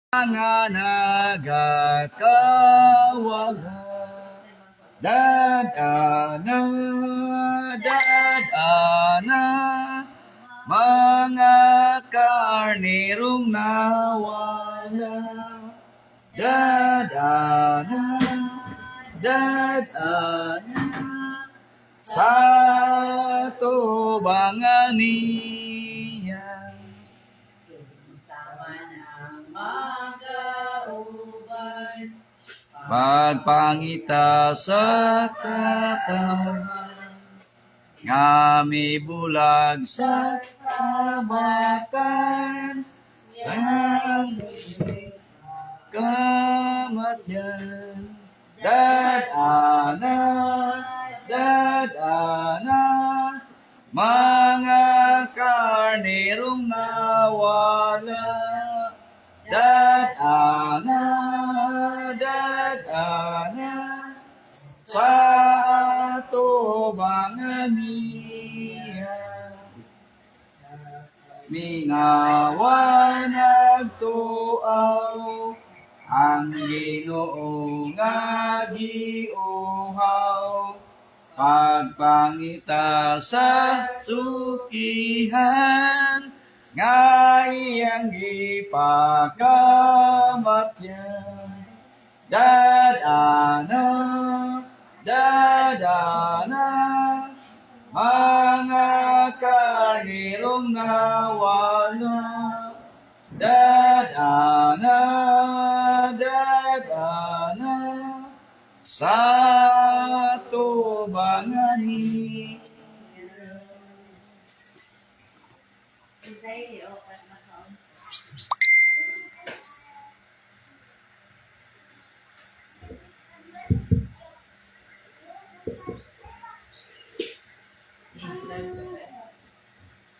Mga nagakawala, dadana, dadana, mga karnerong nawala, dadana, dadana, sa tubangan niya. Pagpangita sa katawan, ngami bulag sa kabakan, sa kamatyan. Dadana, dadana, mga karnerong nawala, dadana, dadana, sa tubangan niya. Minawa nagtuaw, ang Ginoo nga giuhaw, pagpangita sa sukihan, nga iyang gipakamatyan. Dadana, dadana, mga karnerong nawala, dadana, dadana, sa tubangan niya.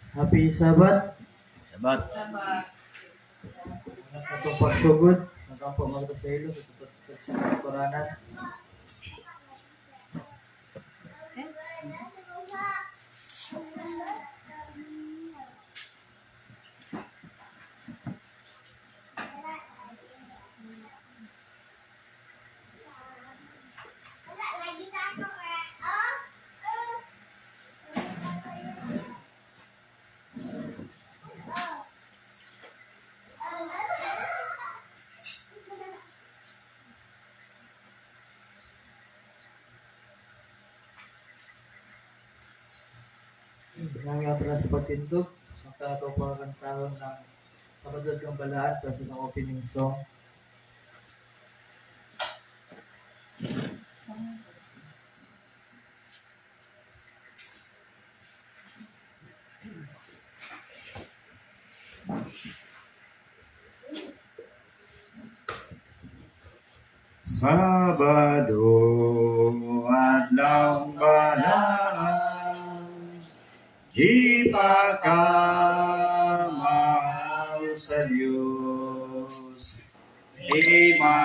Happy Sabat. Sabat. Sa itong pagsugod, nagkampo magta sa ilo, sa tututut sa mga Koranan. Nga pala sa pagtindog, sa katapang taon ng Sabado kang Balaan para sa mga opening song. Sabado adlaw balaan, ipakamahaw sa Diyos, imaan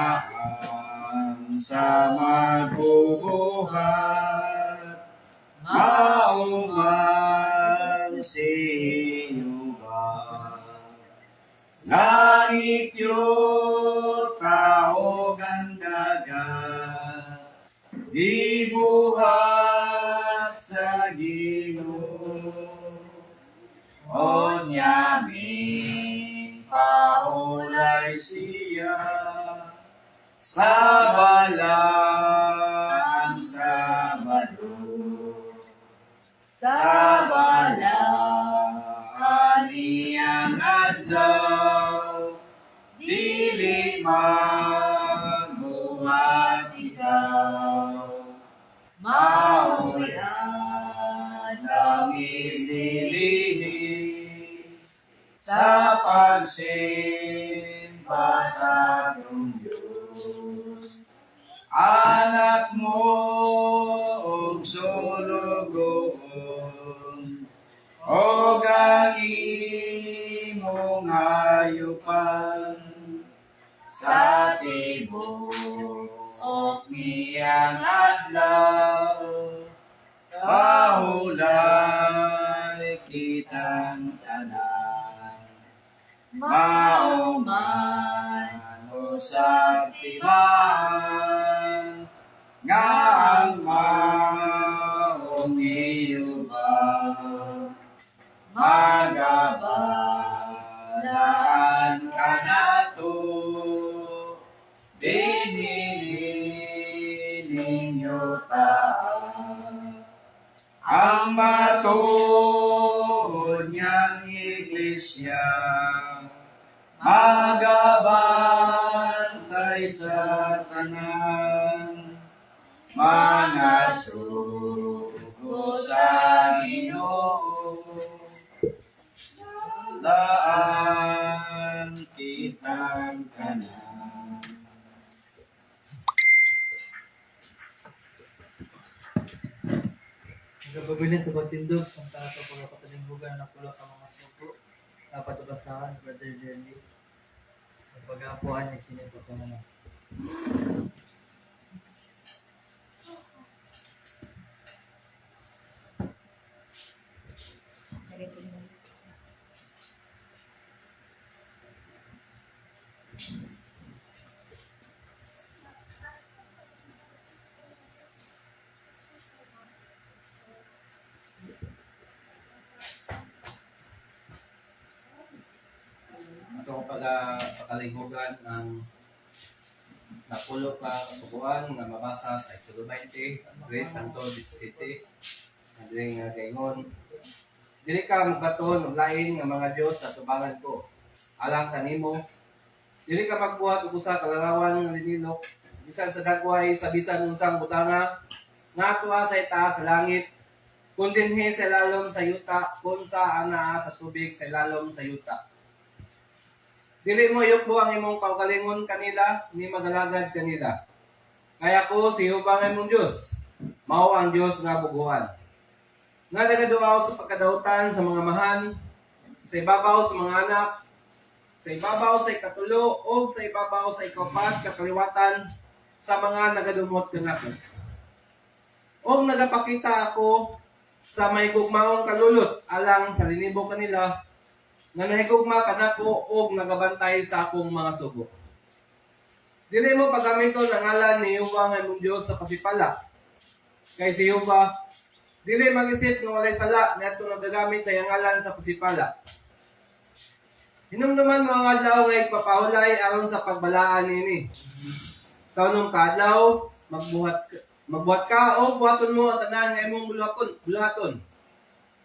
sa magbubuhat, mauman siyuba. Langit yun kaogang dagat, ibuhat sa Ginoo. O nyamin paulay siya, sa balang Sabado, sa balang niyang adlaw, dili magbuhat ikaw, mao'y adlaw ililihi, sa pagsimba sa atong Diyos. Anak mo og sulugoon, o imong hayupan, sa tibuok niyang adlaw, pahulay kitang tanan, mauman magabantay sa tanan mga sugo sa Ginoo. Daan kitang tanan. Nagpabilin sa pagtindog, sa tato para katalinghugan na pula ka mga suko. Dapat ubasahan, Brother Jelly. Ang pag-aapuan niya kinito ko na. Ito ko pakalinghugan ng napulo ka kasubuan nga mabasa sa Exodo 20, Grace Santo 17, adring nga gaingon. Dili ka magbaton og lain nga mga Dios sa tubangan ko. Alang kanimo, dili ka magbuhat og usa ka larawan nga linilok bisan sa dagway sa bisan unsang butanga nga tuwa sa itaas sa langit kun dinhi sa lalom sa yuta kun sa anaa sa tubig sa lalom sa yuta. Dili mo yukbo ang imong kaugalingon kanila, ni magalagad kanila. Kaya ko si Jehovah ang imong Diyos, mao ang Diyos nga buguan. Nga nagaduaw sa pagkadautan sa mga mahan, sa ibabaw sa mga anak, sa ibabaw sa ikatulo, o sa ibabaw sa ikapat kakaliwatan sa mga nagadumot kanako. O nagapakita ako sa may gugmaong kalulot alang sa linibo kanila, nga nahigugma kanako og nagabantay sa akong mga sugo. Dili mo paggamito ng ngalan ni Jehovah nga imong Dios sa pasipala. Kay si Jehovah dili mag-isip nga walay sala ngadto nagagamit sa iyang ngalan sa pasipala. Hinumduman mo ang adlaw nga igpapahulay aron sa pagbalaan nini. Sa unong kadlaw magbuhat ka o buhaton mo ang tanan nga imong buluhaton.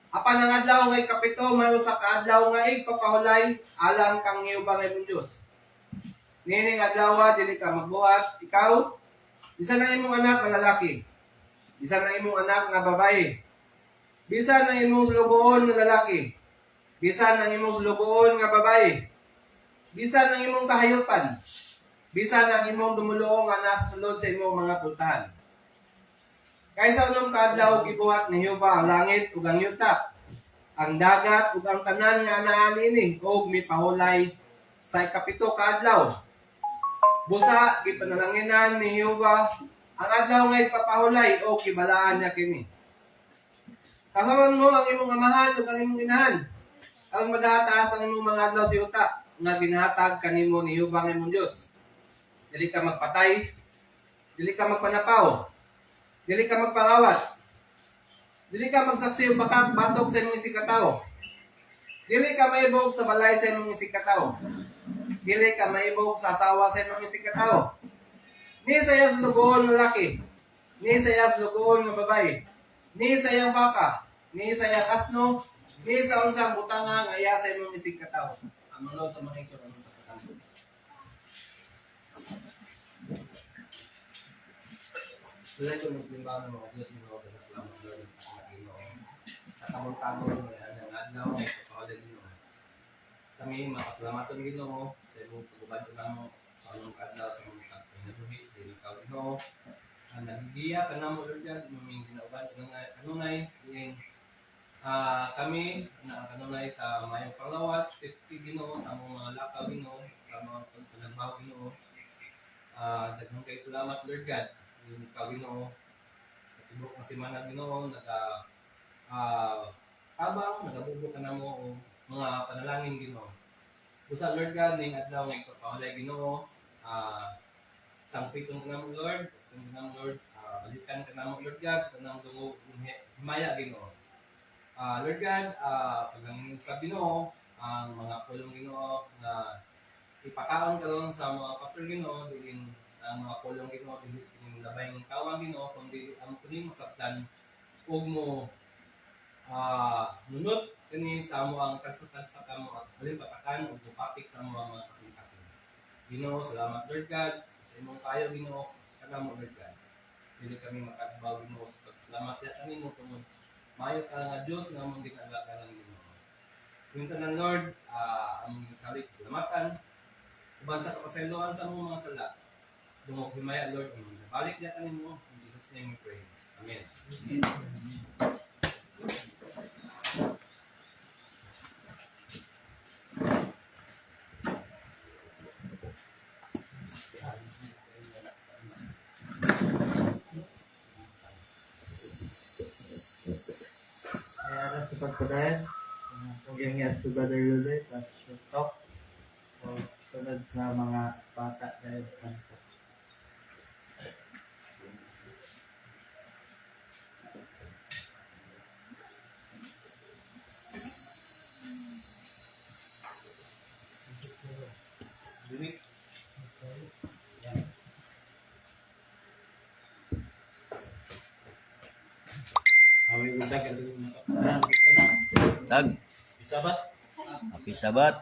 Apan ang adlaw nga ikapito may usa ka adlaw nga igpapahulay alang kang Jehovah nga imong Dios. Nining adlaw dili ka magbuhat, ikaw bisan ang imong anak nga lalaki, bisan ang imong anak nga babae, bisan ang imong sulugoon nga lalaki, bisan ang imong sulugoon nga babae, bisan ang imong kahayupan, bisan ang imong dumuluong nga nasa sulod sa imong mga pultahan. Kaysa unong kadlaw gibuhat ni Jehovah ang langit ug ang yuta, ang dagat ug ang tanan nga anaa niini ug mipahulay sa ikapito ka adlaw. Busa gipanalanginan ni Jehovah ang adlaw nga ipapahulay ug gibalaan niya kini. Kahon mo ang imong amahan ug ang imong inahan, ang maghataas ang imong mga adlaw sa yuta nga ginhatag kanimo ni Jehovah nga imong Dios. Dili ka magpatay, dili ka magpanapaw, dili ka magpangawat. Dili ka magsaksi o batok sa imong isig katawo. Dili ka maibog sa balay sa imong isig katawo. Dili ka maibog sa asawa sa imong isig katawo. Ni sa iyas lugoon nga laki, ni sa iyas lugoon nga babae, ni sa iyang baka, ni sa iyang asno, ni sa unsang butanga nga iya sa imong isig katawo. Ang mga ito mga isod sa katawo. Tulad ko naglimbahan ng mga Diyos ng mga Diyos salamat Lord sa Ginoo. Sa tamang-tamang ng adlaw ngay kapakalan niyo. Kami makasalamatan Ginoo sa imong pagubad namo sa anong adlaw sa mga pinabuhi dili ka Ginoo. Ang nagigiya ka namo Lord God maming ginaubad kanunay din kami na kanunay sa mayong panglawas safety Ginoo sa among mga lakaw Ginoo sa mga pagpalagbaw Ginoo. Daghang kay salamat Lord God. Ikaw Ginoo sa tibok nga semana Ginoo habang nagabubok ka namo og mga panalangin Ginoo. Busa Lord God ning adlaw nga ipapahulay Ginoo sangpitong ka namo Lord, balikan ka namo Lord God sa tanang dungog himaya Ginoo. Lord God, pagangin sa Ginoo ang mga pulong Ginoo na ipakaon karon sa mga pastor Ginoo dilin ang mga pulong Ginoo dili labay ng kawang Ginoo kundi ang kuning masaktan ug mo nunot kini sa amo ang kasutan sa kamo at halin patakan ug tupapik sa amo ang mga kasing-kasing. Ginoo, salamat Lord God sa imong kayo Ginoo kanamo Lord God. Dili kami makabaw Ginoo sa pagsalamat ya kanimo tungod maayo ka nga Dios nga among gikalakan Ginoo. Yung tanan Lord, among salit salamatan uban sa kapasayloan sa among mga sala. Dungog himaya Lord, among balik ya kanimo in Jesus name we pray. Amen. Kaya na sa pagpadayan. Kung yung yes to Brother Rudy, that's your talk. O sunod sa mga bata dahil kanto. Dili. Awi udag ang mga Tag, isabat. happy Sabat.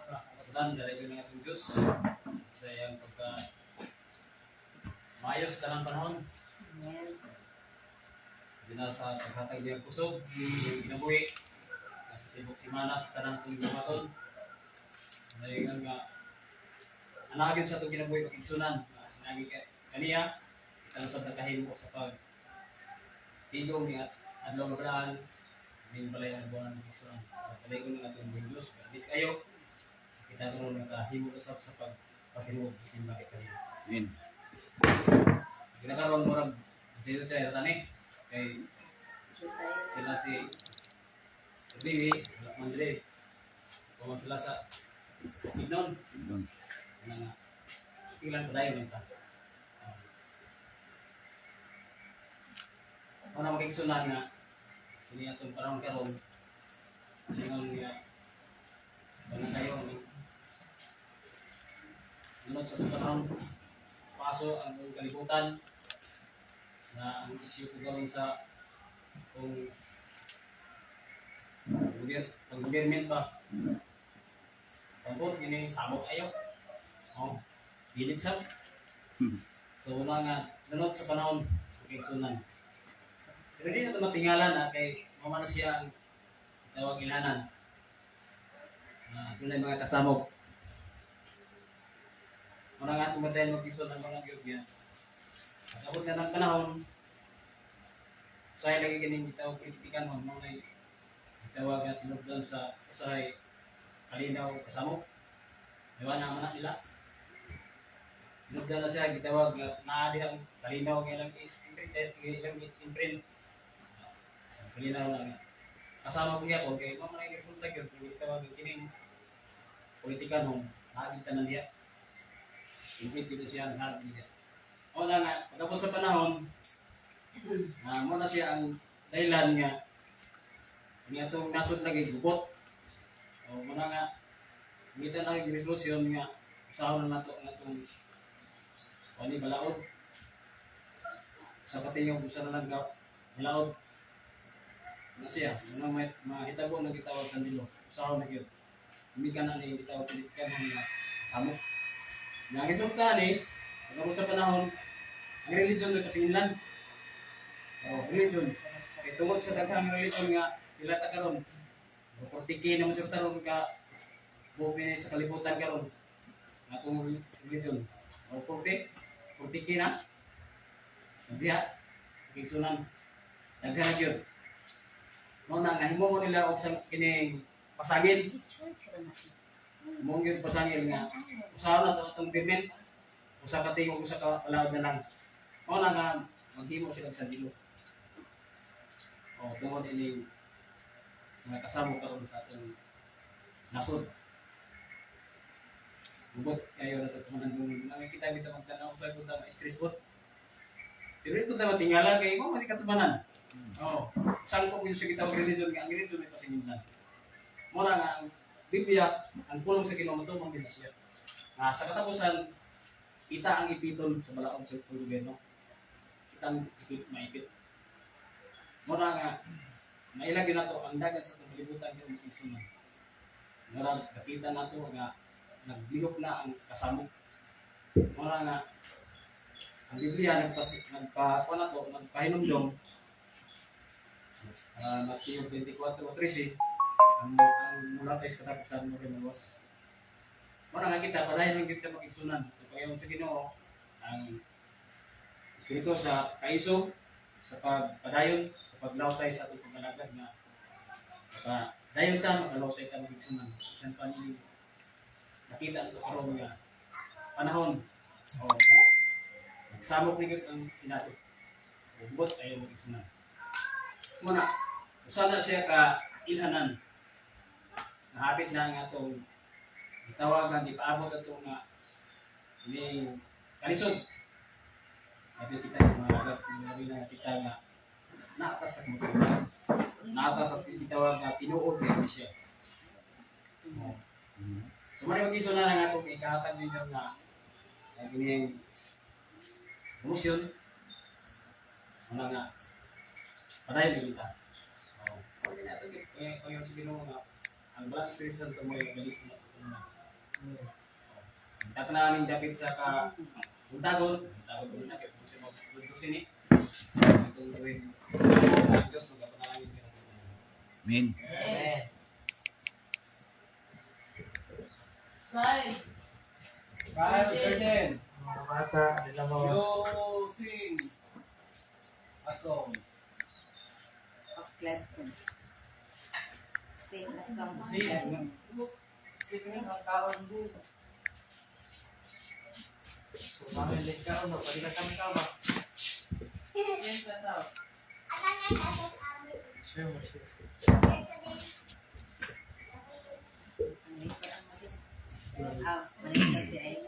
Sadan dari ng ating Diyos sa iyang pagka maayos tanang panahon. Dina sa paghatag niyang kusog, yung ginabuhi sa tibok simana sa tanang kong gamaton. Naingan nga anagin sa itong ginabuhi pag-igsunan. Sinagi kaniya, kita na sa nagkahimo sa pag tigong niya adlaw magraan din balay ang buwan ng pagsunan. Balay ko nga itong Diyos. Bis kayo, kita ko nung nakahimo usap sa pagpasinuog sa simba kay kanina. Amen. Ginakaroon mo rin, sila siya tani kay sila si Bibi, sila Mandre, kung sila sa Ignon, Doon. na silang padayon lang ta. Una makiksunan nga, sini atong parang karon, lingon niya, wala kayo, sunod sa itong panahon, paso ang kalibutan, na ang issue ko gawin sa kung pag-government ba, pagod, gini sabok ayo. Oh, pilit siya. So, una nga, nanot sa panahon, makiksunan. Pero di na ito matingalan na kay mamano siya ang tawag ilanan. Doon mga kasamok. Una nga tumatayin magkiksunan mga gyud. Pagkabot na ng panahon, usahay lagi kining gitawag kritikan mo, mga gitawag at tinugdan sa usahay kalinaw kasamok. Ewan naman na nila. Tinugdan na siya, gitawag naadi ang kalinaw ng ilang imprint. Sa kalinaw lang. Kasama ko niya po, kaya mga mga resulta yun, gitawag yung kining politikan mo, naadi tanan niya. Imprint dito siya, naadi niya. O na nga, pagkapos sa panahon, muna siya ang dahilan nga niya itong nasod lagi gubot. O muna nga, kita na yung resolution nga usahaw na nato nga itong wali balaod. Sa patingin kung saan na balaod. Ano siya, muna mahitabo na gitawag sa dilo. Usahaw na yun. Hindi ka na yung gitawag politikan nga samok. Nga resulta ni, pagkabot sa panahon, ang religion na kasingilan. O, religion. Kaya tungkol sa daghang religion nga, ilata karon. O, 40K na masurta ron ka, buhay sa kalibutan karon. Nga itong religion. O, 40K na. Sabiha, kiksunan. Daghang na yun. Muna, nahimo mo nila o sa kining pasagin. Mong yun pasangil nga. Usahaw na ito itong payment. Usa ka tingog, usa ka palaod na lang. Muna nga, maghimo sila sa dilo. O, tungkol ini mga kasama karon sa atong nasod. Bubot kayo na ito kung nakikita kita magtanaw sa kung tama stress bot. Pero ito tayo matingala kay mo, mati katumanan. Oo. Saan ko sa kitang religion, ang religion ay pasingilan. Muna nga, ang Biblia, ang pulong sa kilometro, mang binasya. Sa katapusan, kita ang ipiton sa balaod sa gobyerno. Kita ang maipit. Muna nga, nailagay na to ang dagat sa tumalibutan ng igsunan. Narag nakita na to nga naglihok na ang kasamok. Mura nga ang Biblia nagpahinumdom Matthew 24:13 ang mula tayo sa katapusan mo rin mawas. Mura nga kita, padayon lang kita mag-igsunan. So, kaya sa Ginoo, ang Espiritu sa kaisog, sa pagpadayon, sa paglaw tayo sa ating pagmanagad na dayon ka, magalaw tayo ka mag-igsunan. Isang pa ni nakita ito karoon nga panahon o nagsamok ni ang sinabi. Bubot tayo mag-igsunan. Muna, usana siya ka ilhanan. Nahapit na nga itong itawagan, ipaabot ito nga ini kalisod. Sabi kita yung mga agad, na kita nga naatas sa kumutulong. Naatas sa itawag na tinuod kayo siya. So mali mag-iso na nga itong ikahatag ninyo na ganyan emosyon. Ano nga, padayon din kita. Kaya natin, kaya yung sabihin mo nga, ang Black Spirit Santo mo yung galit na. Tapos na aming dapit sa untagon ko na kaya kung siya mag-gusto sini. Itong gawin ang Diyos, magkapanalangin ka. Amen. Amen. Kyle, certain. Mga bata, nila mo. You sing a song. Of gladness. Sing a song of Sing. gladness. Sipin ang kaon din. So, mga link ka ron, pwede ka kami ka ba? Share mo, share. Malikot din.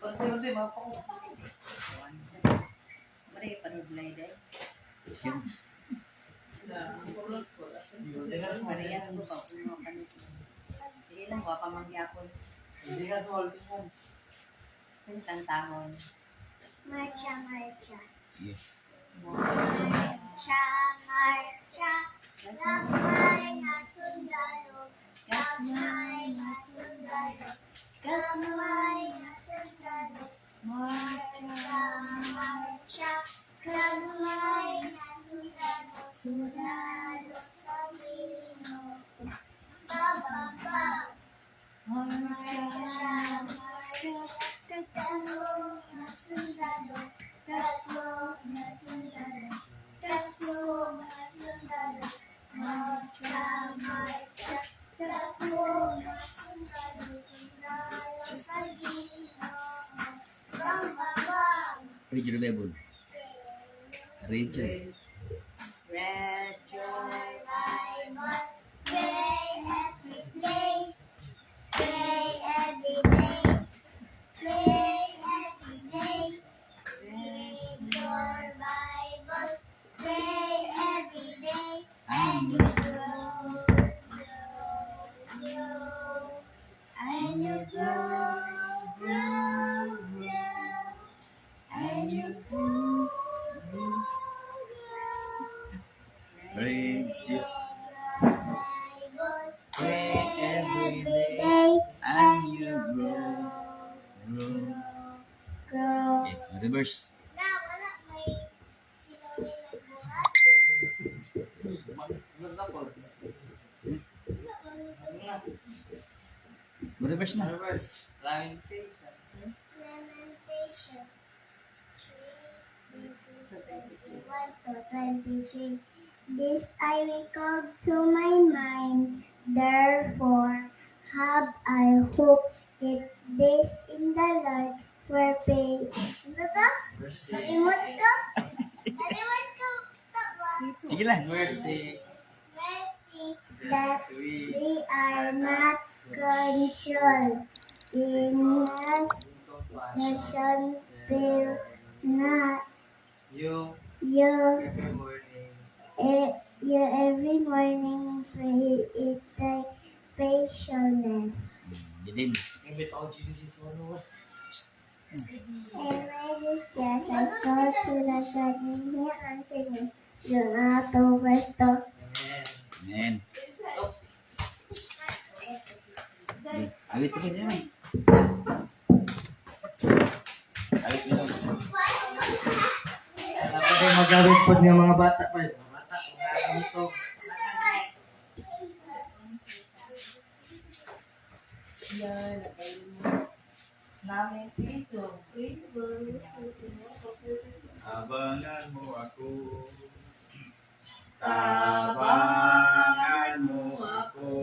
Konti-konti, mga pa ko. Mari panublay day. Sige. Tingnan mo. Parehas mo pa puno kanito. Sige lang wa pa mangyapon. Hindi ka small things. Sintang tahon. Marcha, marcha. Yes. Marcha, marcha. Gagmay na sundalo. Gagmay na sundalo. Gagmay na sundalo. Marcha, marcha. Gagmay na sundalo. Sundalo sa Ginoo. Bababa. Marcha, marcha. Tatlo na sundalo. Tatlo na sundalo. Tatlo na sundalo. Marcha, marcha. Tatlo na sundalo. Sundalo sa Ginoo. Bang, bang, bang. Read your Bible. Read your. Red joy. Bible. Pray every day. Pray every day. Pray every day. Read your Bible. Pray every day. And you grow, grow, grow. And you grow, grow, grow. And you grow, grow, grow. Read your. Bible. Pray every day. And you grow. Grow. Grow. Okay, reverse. Na, wala. May sinawin nagbuhat. Reverse na. Reverse. Lamentation. Lamentations 3:21-23. This I recall to my mind, therefore have I hope if this in the Lord were paid. Ano to? Mercy. Nalimot ko? Nalimot ko to ba? Sige lang. Mercy. Mercy that We we are not controlled. In us nation will not You you every morning. you every morning pray it thy patience. Dilim. Imbit ako Genesis 1:1. And my distress I go to the God in here and singing. Yun ang atong pwesto. Amen. Amen. Awit ko niya. Alit nyo. Dapat ay magawin po niya mga bata pa. Mga bata, mga ganito. Namin dito. Abangan mo ako. Tabangan mo ako.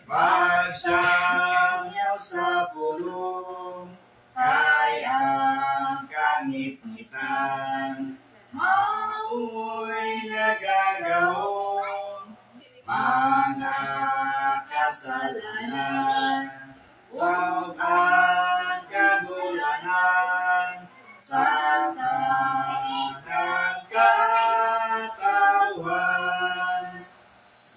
Pagsamyaw sa pulong. Kayang kangit-ngitan. Amoy nagagawong. Mga kasalanan. Sa ang kagulanan. Sa tanang katawan.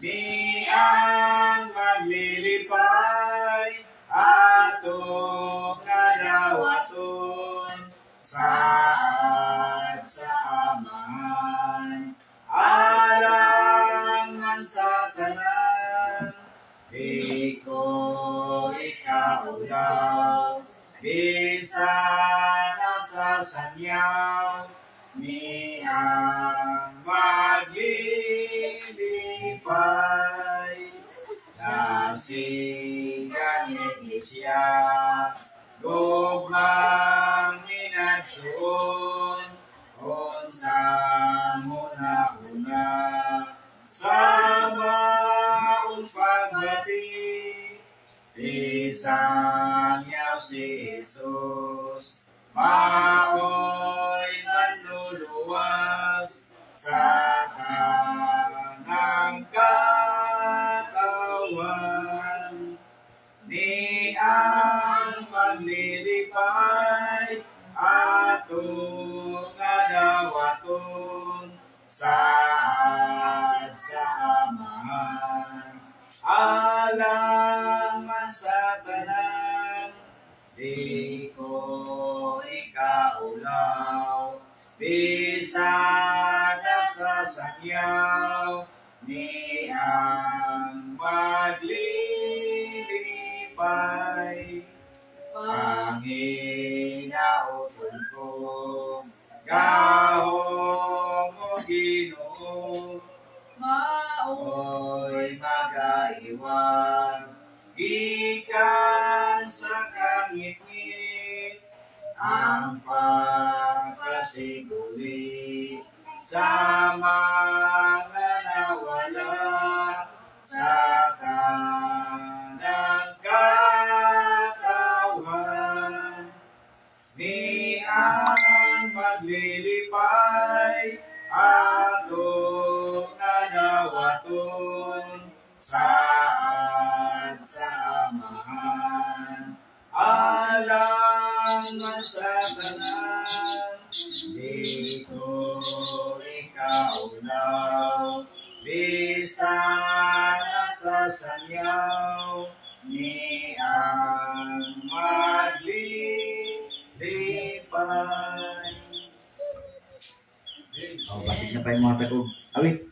Di ang maglilipay atong nadawaton saad sa amahan. Alangan sa tanan, di ko ikaulaw, bisan sa sanyaw, ni ang maglilipay. Nasigang iglesia, gugmang minagsuon, unsa muna-una, sa maong pagbati, isang yaw si Jesus, mao'y manluluwas sa kanang katawan. Ni ang maglilipay atong nadawaton saad sa amahan. Alangan sa tanan, di ko ikaulaw, bisan sa sanyaw, ni ang maglilipay. Panginautol ko, gahong mo Ginoo, mao'y magaiwan, gikan sa kangit-ngit, ang pagkasiguli sa mga nawala sa kanang katawan. Ni ang maglilipay atong nadawaton saad sa amahan. Alangan sa tanan, di ko ikaulaw, bisan sa sanyaw, ni ang maglilipay. Oh, basig na pa yung mga sagog. Awit.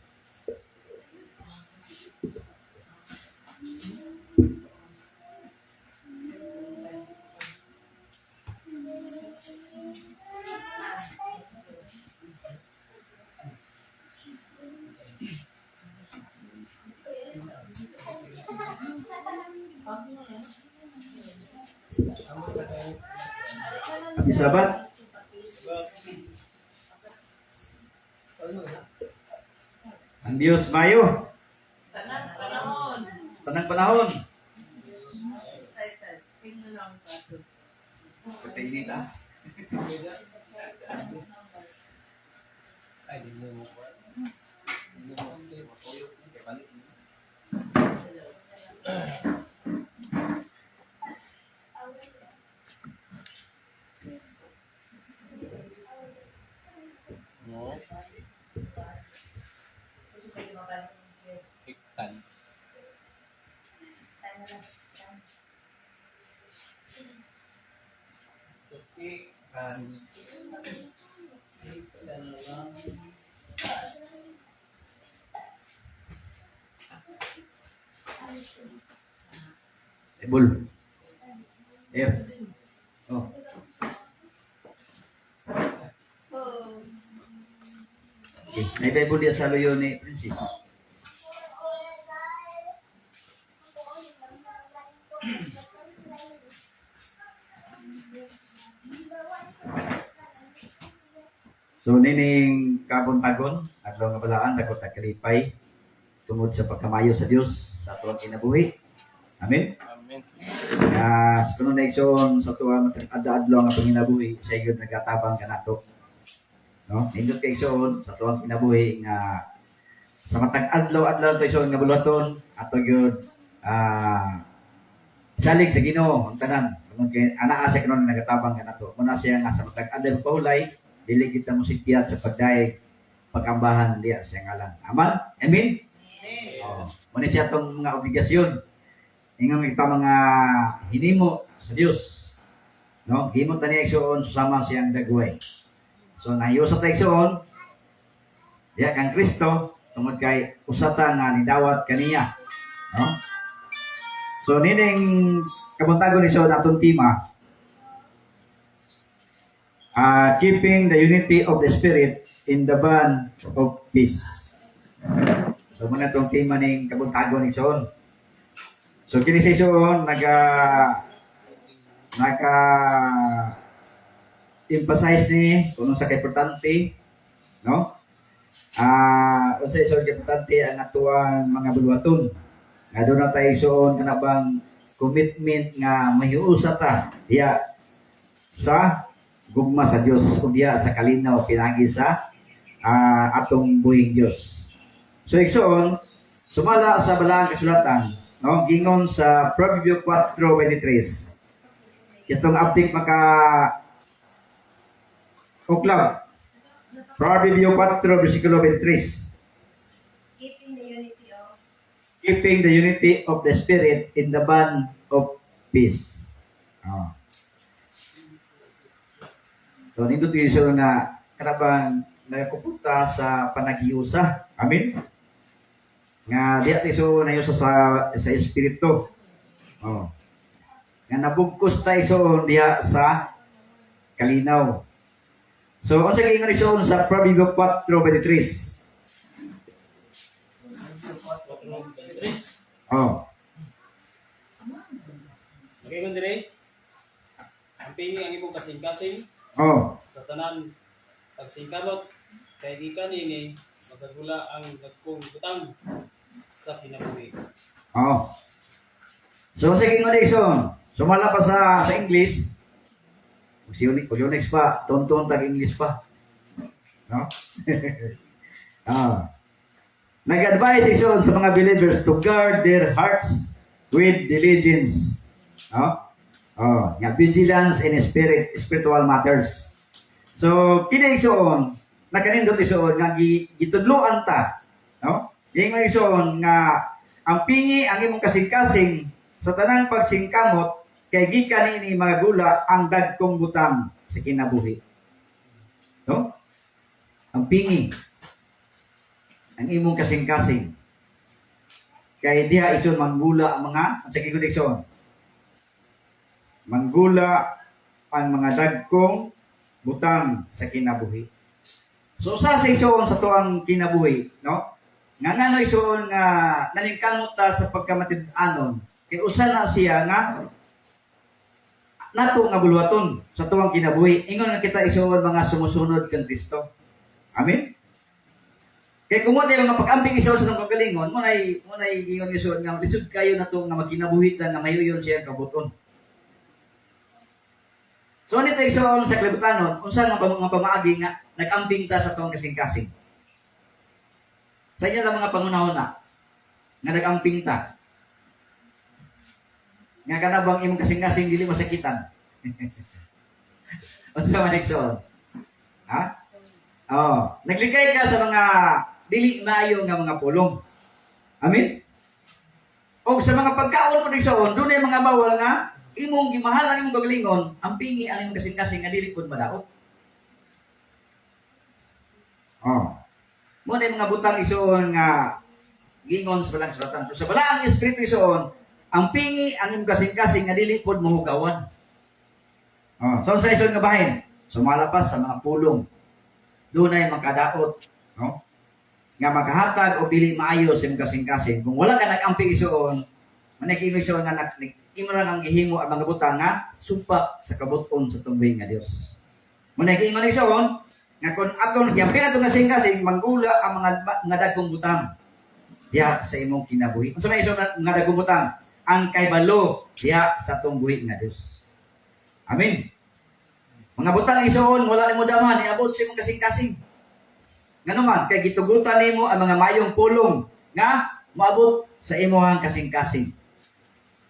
Sabat. Ang Diyos mayo. Tanang panahon. Katinita. Ay, di mo mo. Di mo mo sige, matuyo. Kaya balik. No. Iktan. Iktan. Iktan lang. Bible. F. Oh. Okay. May Bible dia sa luyo ni Princess. So nining kabuntagon adlaw nga balaan dako ta kalipay tungod sa pagkamayo sa Dios sa atong kinabuhi. Amen. Amen. Sa tunong na igsoon sa tuwa adlaw nga panginabuhi sa gyud nagatabang kanato. No? Nindot kay igsoon sa tuwang kinabuhi nga sa matag adlaw to igsoon nga buluhaton ato gyud salig sa Ginoo ang tanan. Tungod kay anaa sa kanon nagatabang kanato. Muna siya nga sa matag adlaw pahulay dili kita mo sikyat sa pagdaig pagkambahan diya sa ngalan. Amen. Oh, muna siya tong mga obligasyon. Ingon kita mga hinimo sa Dios. No, himo tani igsoon susama siyang dagway. So nayo sa igsoon diya kang Kristo tungod kay usata nga nidawat kaniya. No? So nining kabuntagon igsoon atong tema keeping the unity of the Spirit in the bond of peace. So muna itong tema ng kabuntagon igsoon. So kini sa igsoon naka-emphasize ni kung sa importante, no? Unsa igsoon importante ang atuang mga buluhaton. Nga doon na tayo igsoon kana bang commitment nga mahiusa ta diya sa gugma sa Dios o diya sa kalinaw pinagi sa atong buhing Dios. So igsoon sumala sa balaang kasulatan, no, gingon sa Proverbio 4:23. Itong update maka uklaw. Proverbio 4:23. Keeping the unity of the Spirit in the bond of peace. Oh. So nindot yung na kanabang nagpupunta sa panagiusa. Amen. Nga diya tiso na yusa sa espiritu. Oh. Nga nabugkos tayo so diya sa kalinaw. So unsa kay nga iso sa Proverbio 4:23? Oh. Okay, kung dire, ang pingi ang ibong kasing-kasing, Oh. sa tanan pagsingkamot kay gikan ini magagula ang dagkong butang sa kinabuhi. Oh. So sige nga Dixon. Sumala pa sa English. Si Unix pa, tonton tag English pa. No? Nag-advise Dixon sa mga believers to guard their hearts with diligence. No? Nga vigilance in spiritual matters. So, kini igsoon, nakanindot igsoon nga gitudloan ta, no? Ingon igsoon nga ang pingi ang imong kasing-kasing sa tanang pagsingkamot kay gikan ini mga gula ang dagkong butang sa kinabuhi. No? Ang pingi ang imong kasing-kasing kay diha igsoon manggula ang mga sa igsoon manggula ang mga dagkong butang sa kinabuhi. So sa igsoon sa tuang kinabuhi, no? Nga ngano igsoon nga naningkamot ta sa pagkamatid-anon, kay usa na siya nga nato nga buluhaton sa tuang kinabuhi. Ingon nga kita igsoon mga sumusunod kang Kristo. Amen. Kay kung mo mga pag-amping igsoon sa tong kagalingon, mo nay ingon igsoon nga lisod kayo nato nga magkinabuhitan nga mayuyon siya kabuton. So nito igsoon sa kalibutanon, unsa nga mga pamaagi nga nag-amping ta sa tuong kasing-kasing. Sa inyo lang mga pangunahuna nga nag-amping ta. Nga kanabang imong kasing-kasing dili masakitan. Unsa man igsoon? Ha? Oh, nagligay ka sa mga dili maayo nga mga pulong. Amen. O sa mga pagkaon mo igsoon, dunay mga bawal nga imong gimahalan imong bagalingon, ang pingi ang imong kasing-kasing nga dili pud madaot. Oh. Mo na mga butang igsoon nga giingon sa balang sulatan. So, sa balang espiritu isoon, ang pingi ang imong kasing-kasing nga dili pod mahugawan. So sa isoon nga bahin, sumalapas sa mga pulong. Doon ay makadaot, no? Nga makahatag o dili maayo sa imong kasing-kasing. Kung wala ka nag-amping isoon, manay-ingog isoon nga imo ra ang gihimo ang mga butang nga sumpa sa kabuton sa tumbuhi nga Dios. Manay-ingon isoon nga kung aton gyapin aton kasing-kasing manggula ang mga dagkong butang diha sa imong kinabuhi. Unsa may isoon nga dagkong butang? Ang kaybalo diha sa tumbuhi nga Dios. Amen. Mga butang isoon wala nimo daman iabot sa imong kasing-kasing. Ngano man kay gitugutan nimo ang mga mayong pulong nga maabot sa imong kasing-kasing.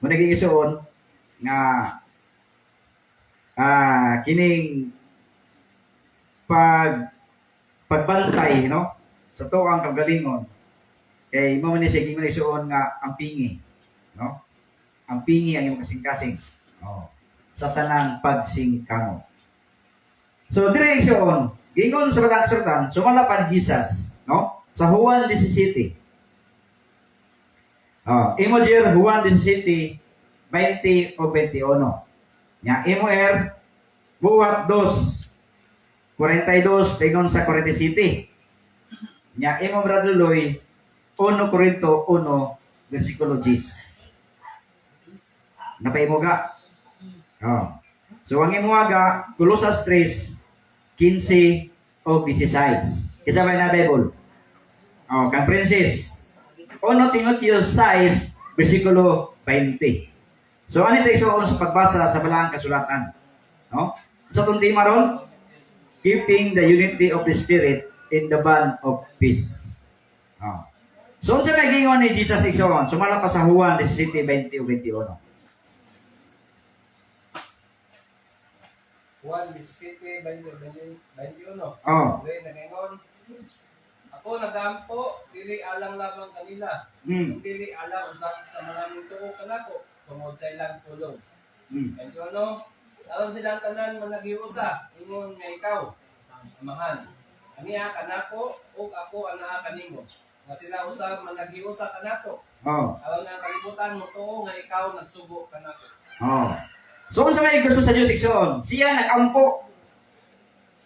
Muna isoon nga kining pagbantay no sa tuang kagalingon kay mo man siya gingon isoon nga ang pingi no ang pingi ang imong kasing-kasing sa tanang pagsingkamo. So dire isoon gingon sa balang sultan sumala pa ni Jesus no sa Juan 17. Imo dir Juan 17 20 o 21. Nya imo buhat 2 42 tingon sa 47. Nya imo brother Loy 1 Corinto 1 versikulo 10. Napay mo ga? So ang imo aga Colosas 3 15 o 16. Kisa ba na Bible? Kan Princess 1 Timoteo 6 versikulo 20. So ano tayo sa pagbasa sa balaang kasulatan? No? Sa itong tema ron, keeping the unity of the Spirit in the bond of peace. So, unsa may gingon ni Jesus igsoon? Sumala pa sa Juan 17:20 o 21. Juan 17:21. Oh. Okay, nagingon. Ako nagampo, dili alang lamang kanila. Dili alang usab sa mga mintuo kanako tungod sa ilang tulong. Kaya aron silang tanan managiusa, ingon nga ikaw, amahan. Aniya kanako ug ako anaa kanimo. Nga sila usab managiusa kanato. Aron nga kalibutan mo tuo nga ikaw nagsugo kanako. So unsa may gusto sa Dios igsoon? Siya nagampo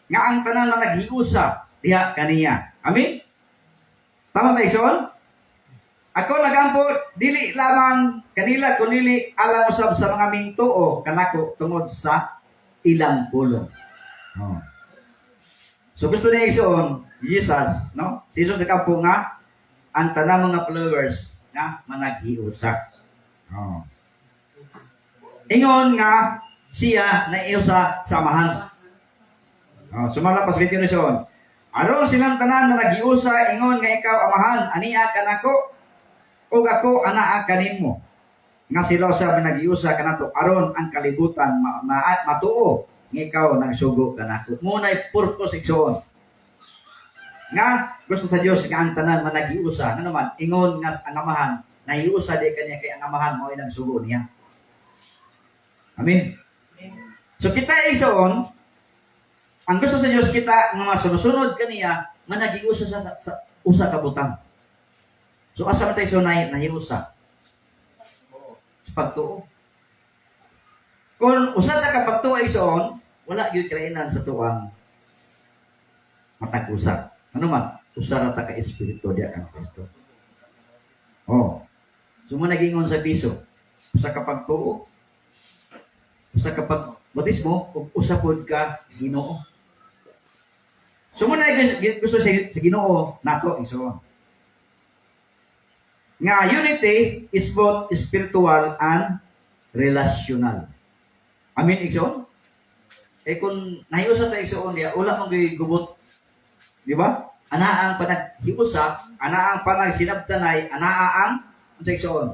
nga ang tanan na naghiusa diha kaniya. Amen. Tama ba igsoon? Ako nagampo dili lamang kanila kundi alang usab sa mga mintuo kanako tungod sa ilang pulong. So gusto niya igsoon Jesus, no? Si Jesus nagampo nga ang tanang mga followers nga managhiusa. Ingon nga siya na iusa samahan. Sumala pa sa 21. Aron silang tanan na naghiusa ingon nga ikaw amahan aniya kanako ug ako anaa kanimo. Nga sila sa naghiusa kanato aron ang kalibutan matuo nga ikaw nagsugo kanako. Munay purpose igsoon. Nga gusto sa Dios nga ang tanan managhiusa nga naman ingon nga ang amahan nahiusa di kanya kay ang amahan mao nang sugo niya. Amen. So kita igsoon ang gusto sa Dios kita nga masusunod kaniya nga naghiusa sa usa ka butang. So asa man tayo so nahiusa? Sa pagtuo. Kung usa ta ka pagtuo igsoon, wala gyud kalainan sa tuang matag-usa. Ano man? Usa ra ta ka espiritu diya kang Kristo. So mo nagingon sa piso, usa ka pagtuo, usa ka pagbatismo, ug usa pod ka Ginoo. So mo na gusto sa Ginoo nato igsoon. Nga unity is both spiritual and relational. Amen igsoon? Kung nahiusa ta igsoon diya, wala mong gigubot. Di ba? Anaa ang panaghiusa, anaa ang panagsinabtanay, anaa ang sa igsoon.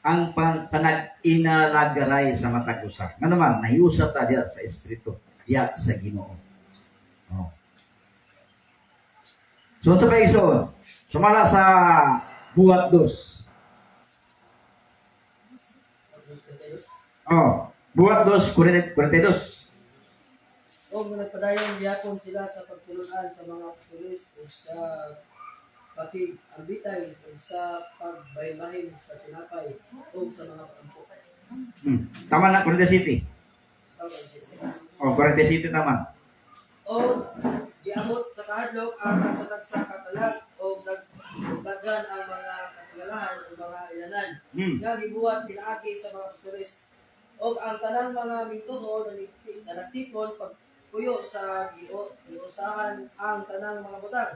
Ang panag-inalagaray sa matag usa. Nga naman, nahiusa ta diya sa espiritu, diya sa Ginoo. So sa igsoon, sumala sa buhat 2. Buhat 2, 42. O nagpadayon gihapon sila sa pagtulunan sa mga pulis o sa Paki-arbitay sa pagbaybahin sa tinapay o sa mga pagkampo. Tama na, Corinthians City. Oh, Corinthians City tama. O giamot sa kahadlok ang nagsatag sa katalag o dagdagan ang mga katigalahan o mga ilanan nga gibuhat pinaagi sa mga pastores o ang tanang mga mintuho na nagtipon pagpuyo sa giusahan ang tanang mga butang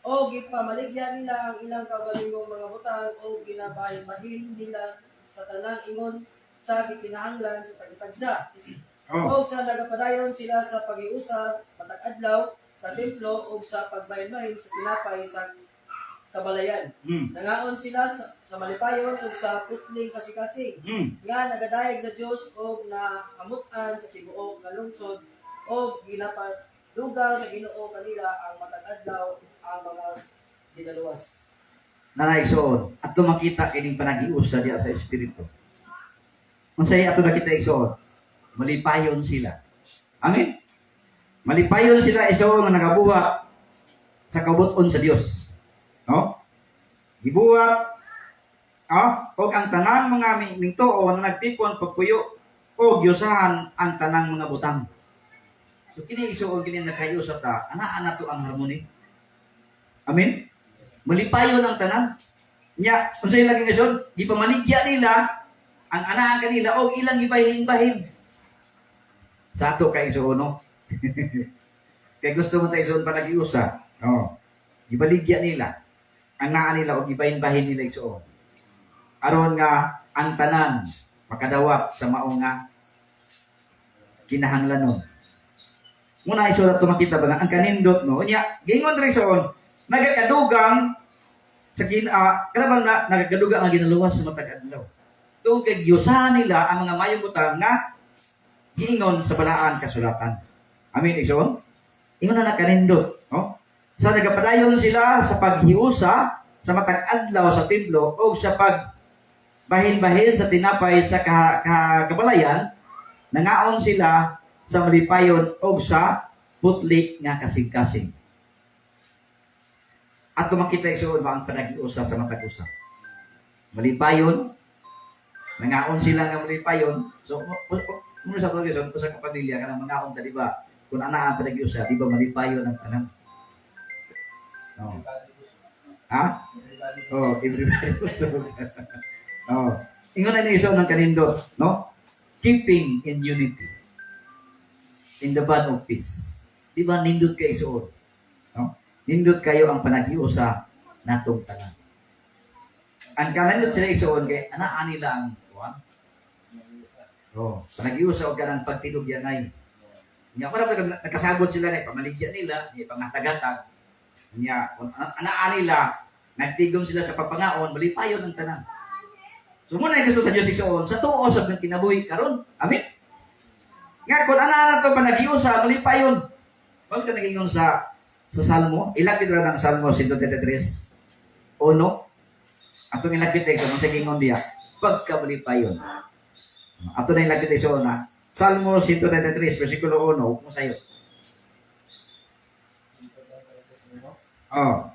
o gipamaligya nila ang ilang kaugalingong mga butang o ginabahin-bahin nila sa tanang ingon sa gikinahanglan sa pagtagsa. Oh. O sa nagapadayon sila sa pag-iusa matag adlaw sa templo o sa pagbahin-bahin sa tinapay sa kabalayan. Nangaon sila sa malipayon o sa putling kasi-kasing nga nagadayeg sa Dios o nahamutan sa tibuok nga lungsod o ginapadugang sa Ginoo kanila ang matag adlaw ang mga ginaluwas. Nanaysoon at makita kining panagiusa diya sa espiritu. Unsay ato nakita igsoon? Malipayon sila. Amen. Malipayon sila igsoon nga nagabuhat sa kabuton sa Dios. No? Gibuhat o ang tanang mga mingtuo nga nagtipon pagpuyo o giusahan ang tanang mga butang. So kini igsoon kini nagkayusa ta, ana to ang harmony. Amen. Malipayon ang tanan. Nya, unsay lagi ngayon, gipamaligya nila ang anak kanila o ilang ibahin-bahin. Sa ato kay igsoon no. Kay gusto mo tayo pa nagiusa. Oh. Gibaligya nila ang naa nila o ibahin-bahin nila igsoon. Aron nga ang tanan makadawat sa mao nga kinahanglanon. Muna isulat to makita ba nga ang kanindot no. Nya, gingon diri igsoon nagakadugang sa kanabang nagakadugang ang ginaluwas sa matag adlaw. Tuog kay giusahan nila ang mga mayong butang nga giingon sa balaan kasulatan. Amen igsoon. Ingon na nakanindot, no? Sa nagapadayon sila sa paghiusa sa matag adlaw sa templo o sa pagbahin-bahin sa tinapay sa kabalayan, nangaon sila sa malipayon o sa putli nga kasing-kasing. At kung makita igsoon ba ang panagiusa sa matag-usa? Malipayon, nangaon sila nga malipayon. So, muna sa tuloy, so, sa kapamilya, kanang mangaon ta, di ba? Kung ana ang panagiusa, di ba malipayon ang tanan? No. Ha? Oh, everybody usog. Oh. Ingon na igsoon ng kanindot, no? Keeping in unity. In the bond of peace. Di ba nindot kay igsoon? No? Nindot kayo ang panagiusa natong tanan. Ang kanindot sila igsoon kay anaa nila ang kuan. Oh, panagiusa og kanang pagtinugyanay. Nya para nagkasabot sila na pamaligya nila, pangatag-atag. Nya anaa nila nagtigom sila sa pagpangaon, malipayon ang tanan. So muna gusto sa Dios igsoon sa tuo sa kinabuhi karon. Amen. Nga kun ana nato panagiusa malipayon. Wag ka nagingon sa Salmo, ilapit ra ng Salmo 133. Uno. Ato ilapit sa mga gingon diya, pagkamalipayon. Ato na ilapit sa una. Salmo 133 versikulo 1, kung sayo. Oh.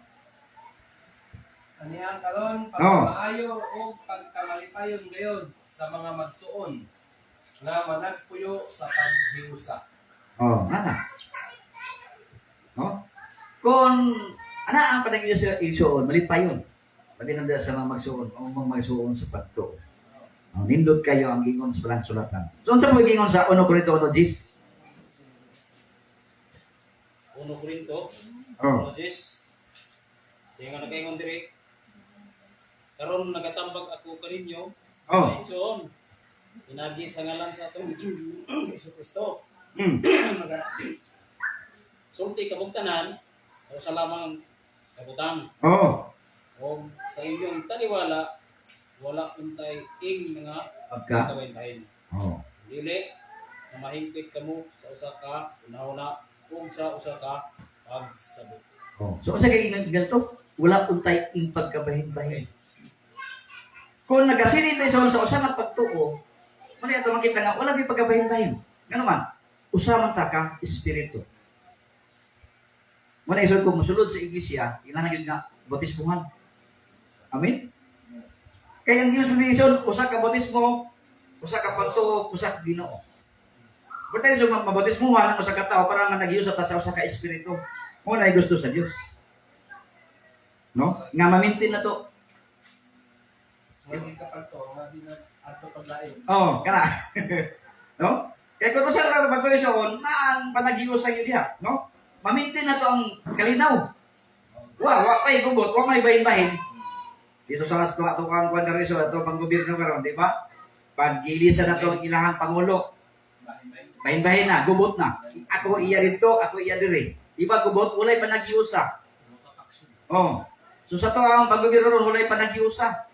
Aniang karon pagmaayo o pagkamalipayon gayon sa mga magsuon nga managpuyo sa paghiusa. Oh, ana. No? Kung ana ang panagyo sa igsoon, malipayon. Pati nang sa mga magsuon, o mga magsuon sa pagtuo. Oh, nindot kayo ang gingon sa balang sulatan. So, unsa mo gingon sa 1 Corinto 1:10? 1 Corinto, Oh. 1:10. Siya nga nakaingon diri. Karon nagatambag ako kaninyo. Oh. Igsoon. Pinagi sa ngalan sa atong Kristo. Sulti kabugtanan sa usa lamang kabutang. Oh. O sa inyong taliwala wala untay ing mga Pagka. kabahin. Oh. Dili na mahingpit kamo sa usa ka una-una ug sa usa ka pagsabot. Oh. So, unsa kay ganito? Wala untay ing pagkabahin-bahin. Kung nagasinit tayo sa usa nga pagtuo, mali ato makita nga wala di pagkabahin-bahin. Ngano man? Usa man ta ka espiritu. Muna isod ko musulod sa iglesia, ila na gyud nga bautismuhan. Amen. Kaya ang Dios revelation usa ka bautismo, usa ka pagtuo, usa ka Ginoo. But tayo sa mabautismuhan ang usa ka tao para nga nagiusap ta sa usa ka espiritu. Mo na gusto sa Dios. No? Nga mamintin na to. Hindi ka pa to, hindi na ato paglain. Oh, kana. No? Kaya kung sa ra pagtuon, na ang panagios sa iyo diha, no? Mamintin na to ang kalinaw. Wa pay gubot, wa may bahin-bahin. Iso sa las tuwa to kang kwan kariso ato pang gobyerno karon, di ba? Pag gilisan na to ang ilahang pangulo. Bahin-bahin na, gubot na. Ako iya dito, ako iya dire. Di ba gubot ulay panagiusa. Oh. So sa to ang paggobyerno ron ulay panagiusa.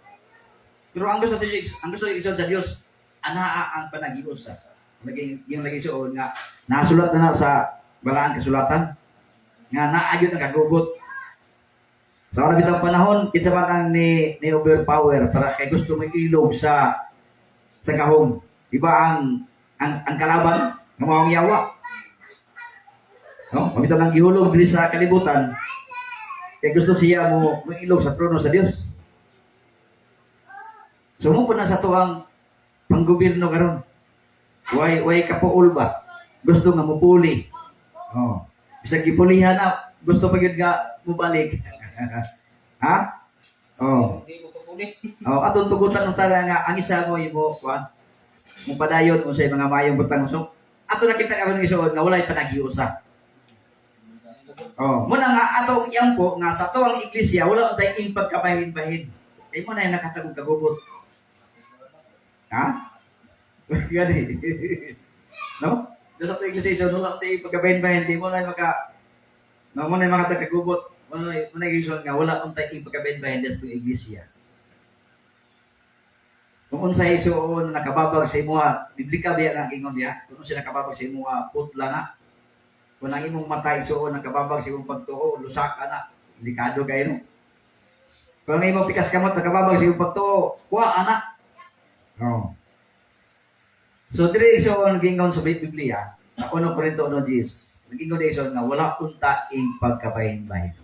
Pero ang gusto sa Dios, anaa ang panagiusa. Yung lagi suon nga nasulat na sa balaan kasulatan nga naayod ang kagubot. Sa oras bitang panahon, kinsa man ang ni overpower para kay gusto mo ilog sa kahong. Di ba ang kalaban ng mga yawa? No? Pabitaw lang gihulog diri sa kalibutan. Kaya gusto siya mo ilog sa trono sa Dios. So mo po na sa tuwang panggobyerno karon. Way kapuol ba? Gusto nga mupuli. Oh. Bisag gipulihan na, gusto pa gyud nga mubalik. Ha? Oh. Hindi mo kapuli. Oh, atong tugutan ng tala nga ang isa mo imo kuan. Mo padayon unsay mga mayong butang usok. Ato nakita karon ni suod nga walay panagiusa. Oh, muna nga atong iyang po nga sa tuwang iglesia wala untay ing pagkabahin-bahin. Ay mo na yung nakatagong kagubot. Ha? Gani. No? Sa tuwang iglesia wala untay pagkabahin-bahin, di mo na mo na makatagubot. Mo na iglesia nga wala untay ing pagkabahin-bahin sa tuwang iglesia. Kung unsay suon nakababag sa imuha, biblika biya ang ingon diha. Kung unsay nakababag sa imuha, putla na. Kung ang imong matay suon nakababag sa imong pagtuo, lusak na. Delikado kayo no. Kung ang imong pikas kamot nakababag sa imong pagtuo, kuha ana. No. So dire suon gingon sa Biblia, sa 1 Corinto 1:10. Gingon dire suon nga wala unta ing pagkabahin-bahin.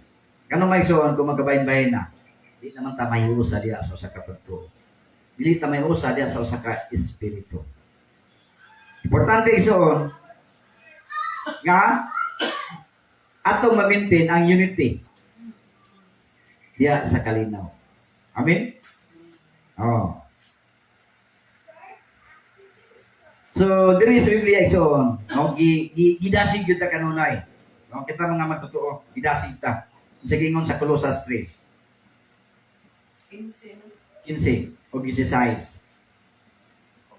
Kanang may suon kung magkabahin-bahin na, di naman ta mayusa diha sa usa ka pagtuo. Dili ta mayusa diha sa usa ka espiritu. Importante isuon nga atong ma-maintain ang unity diya sa kalinaw. Amen? Oh. So, diri sa Biblia isuon, no, gidasig gyud ta kanunay. No, kita mga magtotoo, gidasig ta. Sa gingon sa Colossus 3. 15 o 16.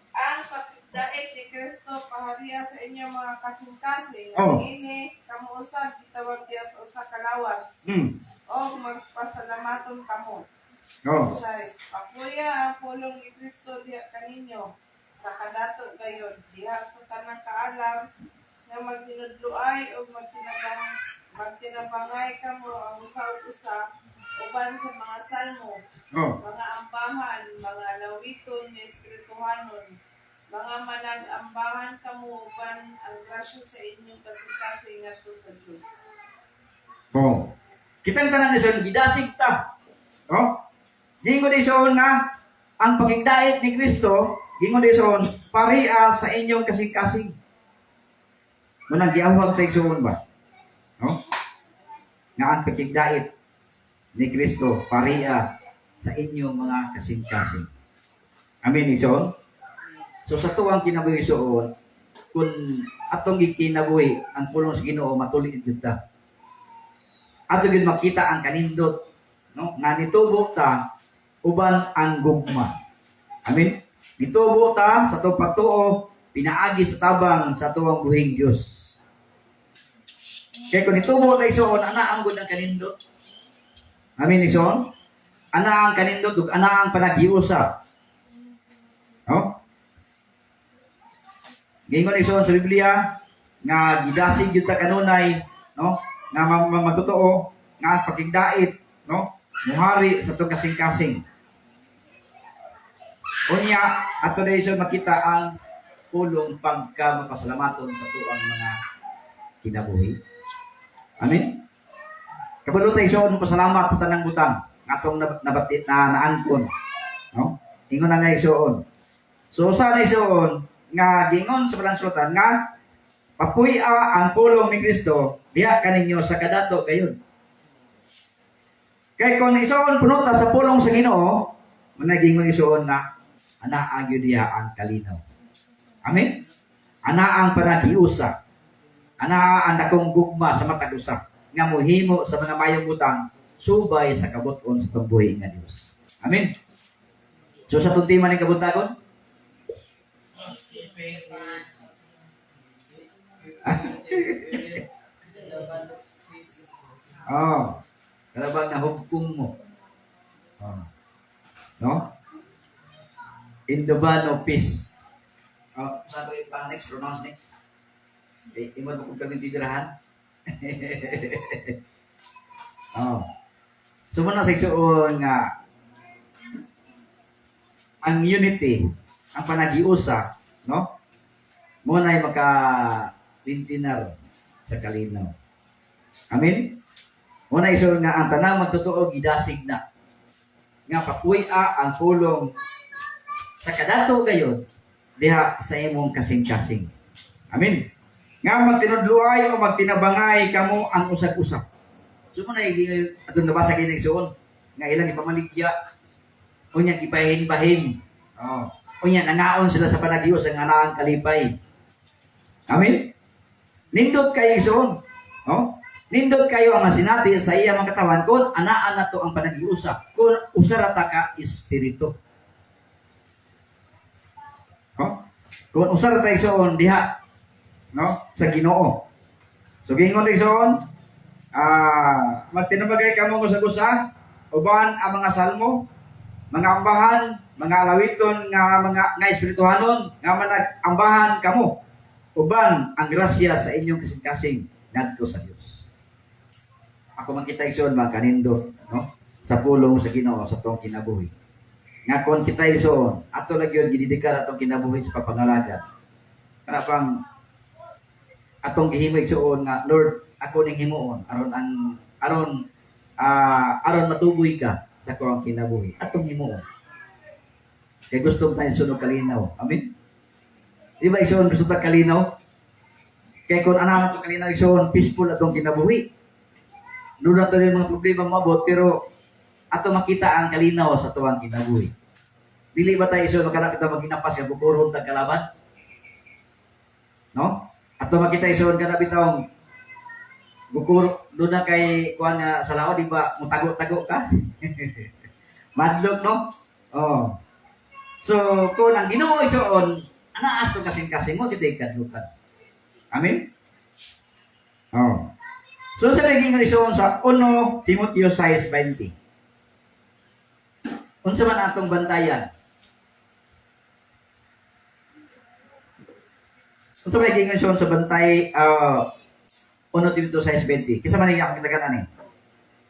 Ang pagdaig ni Kristo pahariya sa inyong mga kasing-kasing. Oh. Ang ini, kamuusag, gitawag diya sa usa ka lawas. O magpasalamaton kamo. Oh. 6. Pakuya ang pulong ni Kristo diya kaninyo sa kadato gayon diha sa tanang kaalam nga magtinudluay o magtinabangay kamo ang usa-usa uban sa mga salmo, Oh. mga ambahan, mga lawiton ni espirituhanon, mga manag-ambahan kamo uban ang grasya sa inyong kasing-kasing ngadto sa Dios. Oh. Kitang tanan ni son gidasig ta. Oh. Gingon di son nga ang pagigdait ni Kristo, gingon di son paria sa inyong kasing-kasing. Munang giawag sa igsoon ba? No? Nga ang pagigdait ni Kristo paria sa inyong mga kasing-kasing. Amen igsoon. So sa tuwang kinabuhi igsoon, kung atong gikinabuhi ang pulong sa Ginoo matuli kita. Ato gyud makita ang kanindot, no? Nga nitubo ta uban ang gugma. Amen. Nitubo ta sa tuwang pagtuo pinaagi sa tabang sa tuwang buhing Dios. Kaya kung nitubo ta igsoon ana ang gud ang kanindot. Amen igsoon. Ana ang kanindot ug ana ang panagiusa. No? Gingon igsoon sa Biblia nga gidasig gyud ta kanunay, no? Nga magtotoo nga ang pagigdait, no? Muhari sa tong kasing-kasing. Unya ato dayson makita ang pulong pagka mapasalamaton sa tuang mga kinabuhi. Amen. Kabalo tayo isuon pasalamat sa tanang butang atong nabatit na naangkon. No? Ingon na nga isuon. So sa isuon nga gingon sa balansutan nga papuy-a ang pulong ni Kristo diha kaninyo sa kadato gayon. Kay kung isuon puno ta sa pulong sa Ginoo, managing isuon na ana ang diha ang kalinaw. Amen. Ana ang panagiusa. Ana ang dakong gugma sa matag usa nga mohimo sa mga mayong butang subay sa kabut-on sa pambuhi nga Dios. Amen. So sa tuntima ni kabutagon? Oh, kalabang na hugpong mo. Oh. No? In the van of peace. Oh, sabi pa next, pronounce next. Imod mo kung kami titirahan. Oh. So muna seksuon nga ang unity, ang panagiusa, no? Muna ay maka-pintinar sa kalinaw. Amen? Muna iso nga ang tanang magtotoo gidasig na. Nga papuy-a ang pulong sa kadato gayon diha sa imong kasing-kasing. Amen? Nga magtinudluay o magtinabangay kamo ang usag-usap. So muna atong nabasa kayo nagsuon nga ilang ipamaligya unya ipahin-bahin. Oh. Unya nangaon sila sa panagios ang anaang kalipay. Amen? Nindot kayo isuon. Oh? Nindot kayo ang masinati sa iya mga katawan kung anaan na to ang panagiusa. Kung usarata ka espiritu. Oh? Kung usarata isuon diha no sa Ginoo. So gingon isuon magtinabagay kamo ko sa gusa uban ang mga salmo, mga ambahan, mga alawiton nga espirituhanon nga manag-ambahan kamo uban ang grasya sa inyong kasing-kasing ngadto sa Dios. Ako makita ison mga kanindot, no? Sa pulong sa Ginoo sa tong kinabuhi. Nga kon kita ison ato lagyon gididikar atong kinabuhi sa papangalagan. Kana pang atong gihimo ison nga Lord ako ning himuon aron matuboy ka sa kuang kinabuhi. Atong himuon. Kay gusto tayo sunog kalinaw. Amen. Di ba ison gusto ta kalinaw? Kay kung ana to kalinaw ison peaceful atong kinabuhi. Doon na to yung mga problema mabot pero ato makita ang kalinaw sa tuwang kinabuhi. Dili ba tayo ison magkana kita maginapas nga bukuron tag kalaban? No? Ato makita ison kana bitawng bukur doon na kay kuan nga sa lao di ba mutago-tago ka? Madlok no? Oh. So kung ang Ginoo ison anaas to kasing-kasing mo kitay kadlukan. Amen. Oh. So sa naging ison sa 1 Timoteo 6:20. Unsa man atong bantayan? Unsa man naging ison sa bantay 1 Timoteo 6:20. Kisa man ang kitaganan ni?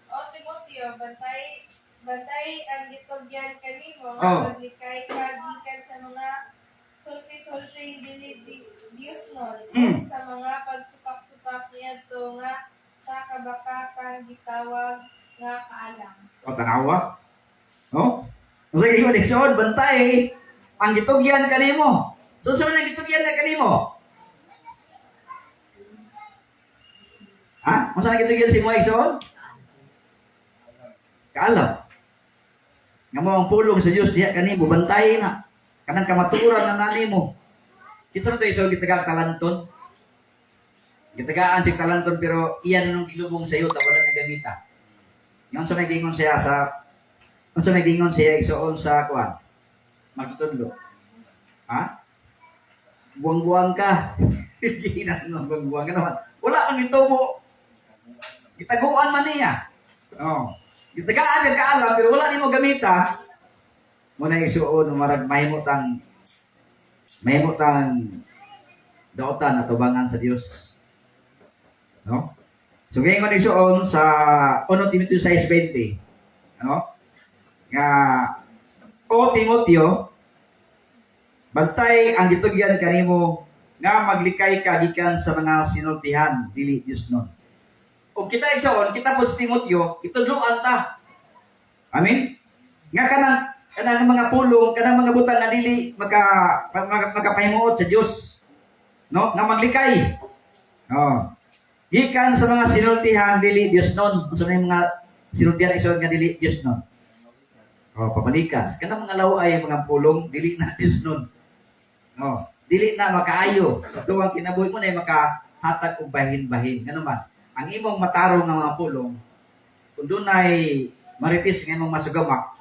O Timoteo, bantay ang gitugyan kanimo Oh. maglikay ka gikan sa mga sulti-sulti dili Dios nun sa mga pagsupak-supak niadto nga sa kabakakang gitawag nga kaalam. O tanawa? No? Unsa gyud ison bantay ang gitugyan kanimo. So unsa man ang gitugyan na kanimo? Ha? Unsa man gitugyan si mo ison? Kaalam. Nga mo ang pulong sa Dios diha kanimo bantay na. Kanang kamatuoran na nanimo. Kinsa man to ison gitagang talanton? Gitagaan si talanton pero iyan nung gilubong sa iyo ta wala na gamita. Yung sa may gingon siya sa unsa may gingon siya igsoon sa kuan. Magtutudlo. Ha? Buang-buang ka. Ginano buang-buang ka naman. Wala man gitubo. Gitaguan man niya. Oh. Gitagaan ka alam pero wala nimo gamita. Muna igsoon marag mahimutang daotan at tubangan sa Dios. No? So ngayon ko igsoon sa 1 Timoteo 6:20. Ano? Nga o Timoteo bantay ang gitugyan kanimo nga maglikay ka gikan sa mga sinultihan dili Dios nun. o kita igsoon, kita po sa Timoteo, itudloan ta. Amen? Nga kanang mga pulong, kanang mga butang na dili magkapahimuot sa Dios. No? Nga maglikay. Oh. Gikan sa mga sinultihan dili Dios non. Unsa may mga sinultihan igsoon nga dili Dios non. Oh, pabalikas. Kanang mga laway mga pulong dili na Dios non. No, dili na makaayo. Duwang kinabuhi mo na makahatag og bahin-bahin. Ngano man, ang imong matarong nga mga pulong kung dunay maritis nga imong masugamak,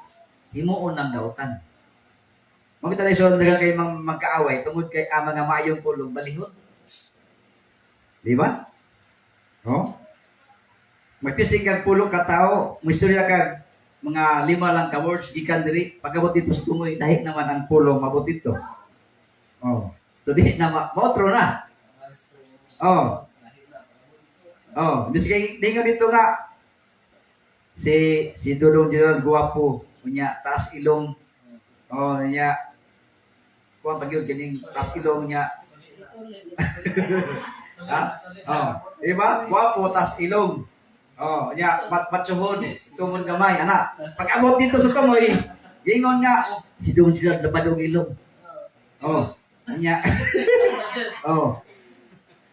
himuon ang dautan. Mo kita lesson daghang kay magkaaway tungod kay ang mga maayong pulong balihon. Di ba? Oh. Magtisting kag pulong ka tao, mo istorya kag mga 5 lang ka words gikan diri pagabot dito sa tungoy dahil naman ang pulong mabot dito. Oh. So di na maotro na. Oh. Oh, biskay dingon dito nga si Dudong General guwapo unya taas ilong. Oh, nya kuan pagyud kining taas ilong niya. Ha? Oh, diba? Guwapo taas ilong. Oh, nya patsuhon tumon gamay ana. Pag abot dito sa tumoy, gingon nga si Dudong General labad og ilong. Oh, nya. Oh.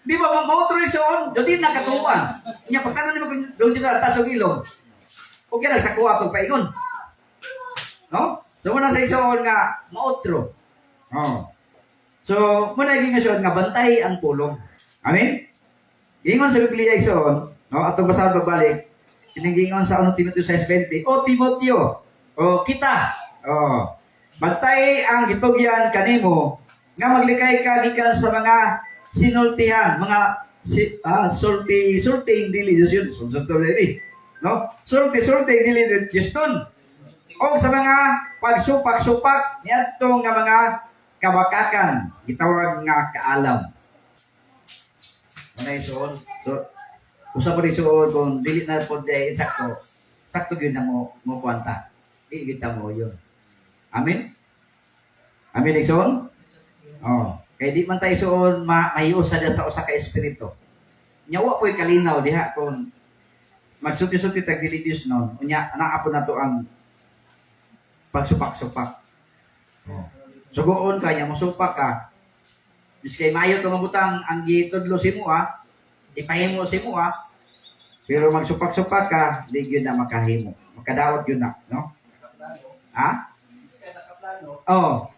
Di ba ma-motorization? Dodi na katuan. Nya pagkanon ni mo Dudong General taas og ilong. O kaya sa kuha itong paingon. No? So, muna sa isoon nga, maotro. Oh. So, muna yung isoon nga, bantay ang pulong. Amen? Gingon sa Biblia isoon, no? Atong basahan pagbalik, siningingon sa 1 Timoteo 6:20, O Timoteo, o kita, o, bantay ang gitugyan kanimo, nga maglikay ka gikan sa mga sinultihan, mga sulting dili, yun, no? Sulti dili Diyos nun. O sa mga pagsupak-supak niadtong nga mga kabakakan, gitawag nga kaalam. Ano isuon? So, usa po isuon kung dili na po day sakto. Sakto gyud na mo kwanta. Kita mo yun. Amen? Amen isuon? Oh, kay di man tayo isuon maiusa sa usa ka espiritu. Nyawa po'y kalinaw diha kung magsuti-suti tag dili Dios non. Unya naa po nato ang pagsupak-supak. Oh. Sugoon ka nya mosupak ka. Biskay mayo to mabutang ang gitudlo si mo ipahimo si mo pero magsupak-supak ka, di gyud na makahimo. Makadawat gyud na, no? Ha? Oh.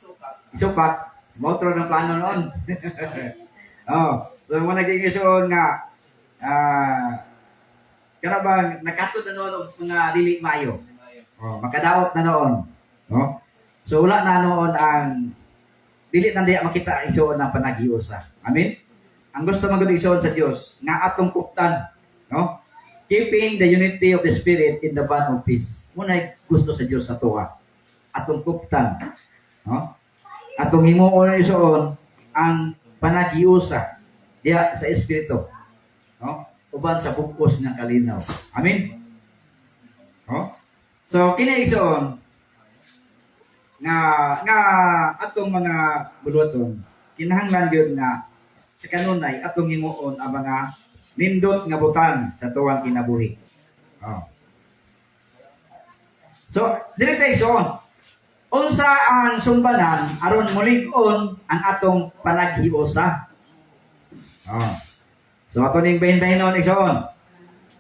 Isupak. Motro ng plano noon. Oh, so mo naging isuon nga kana ba nakatod na noon og mga dili mayo. Oh, makadaot na noon, no? So wala na noon ang dili na diya makita isuon ng panagiusa. Amen. Ang gusto magud isuon sa Dios nga atong kuptan, no? Keeping the unity of the spirit in the bond of peace. Muna gusto sa Dios sa tuwa. Atong kuptan, no? Atong himuon isuon ang panagiusa diya sa espiritu, no? Uban sa bukos ng kalinaw. Amen? Oh? So, kinaigsoon nga atong mga buluton, kinahanglan yun nga sa kanunay atong himuon ang mga nindot nga butang sa tuwang kinabuhi. Oh. So, dili tayo igsoon. Unsa ang sumbanan aron mulig-on ang atong panaghiusa? Oh. So ato ning bahin-bahinon igsoon.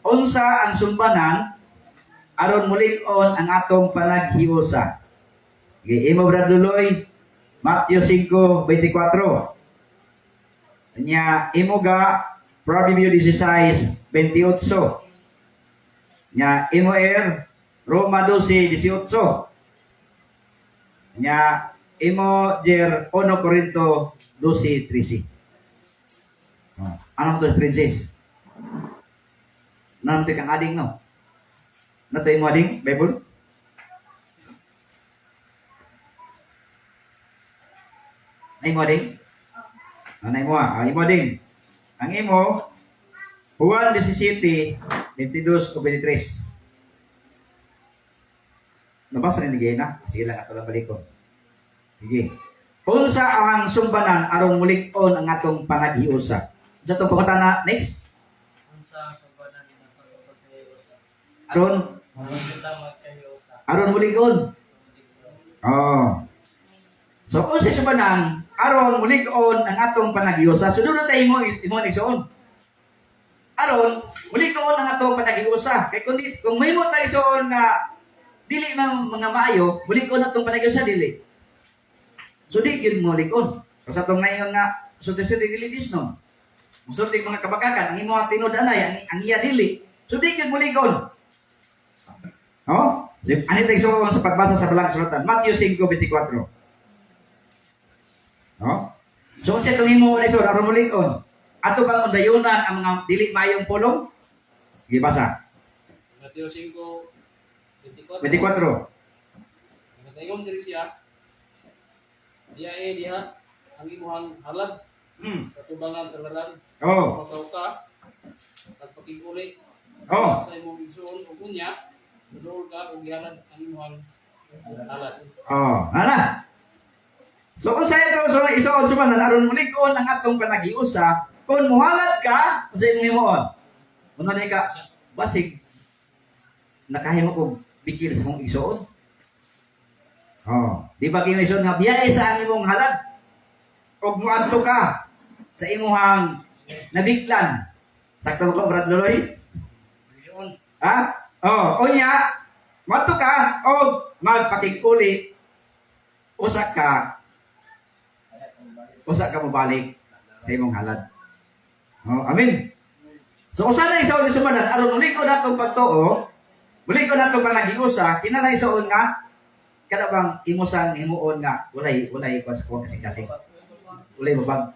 Unsa ang sumbanan aron mulig-on ang atong panaghiusa? Imo braduloy Matthew 5:24. Nya imo ga Proverbio 16:28. Nya imo Roma 12:18. Nya imo 1 Corinto 12:13. Anong to princess? Nanti kang ading no? Nato yung ading Bible? Ay mo ading? Anay mo imo ading. Ang imo Juan 17:22 o 23. Nabasa ni Gina? Sige lang ato lang balikon. Sige. Unsa ang sumbanan aron mulig-on ang atong panaghiusa? Sa itong pagkatana, next. Unsa sumbanan nila sa Aron mulig-on. Oh. So kung sa subanang aron mulig-on ang atong panagiusa, sunod na tayo imo igsoon. Aron mulig-on ang atong panagiusa. Kay kung may mo tayo soon nga dili man mga maayo, mulig-on atong panagiusa dili. So di gyud mo mulig-on. Kasi atong ngayon nga sulti-sulti dili disno. Musulti mga kabakakan ang imo tinud anay ang iya dili. So di gyud mulig-on. Oh? Ani tayo sa pagbasa sa balang sulatan, Matthew 5:24. No? So, unsa itong imo na isod, aron mulig-on. Ato bang undayunan ang mga dili mayong pulong? Gibasa. Mateo 5:24. 24. Nagayom diri siya. Diha ang imuhang halad sa tubangan sa laran. Oh. Makaw ka pagpakiguli Oh. sa imong igsoon ug unya dulol ka ug gihalad ang imuhang halad. Oh. Ana. So, kung sa ito, so, isuon suman, aron mulig-on ang atong panagiusa, kung muhalad ka, kung sa imong himuon. Kung na ka, basig, nakahimo ko bigil sa mong isuon. Oh. Di ba kayo isuon nga, biyay sa ang imong halad. O muadto ka sa imuhang nabiklan. Sakto ko, Brad Loloy? Ha? Oh, unya, muadto ka, o magpakikuli, usak ka mabalik sa imong halad. Oh, amen. So usa na isaon ni sumanan aron mulig-on natong pagtuo, mulig-on natong panagiusa, kinalay isaon nga kada bang imusang himuon nga walay sa kuwang kasing-kasing. Walay babag.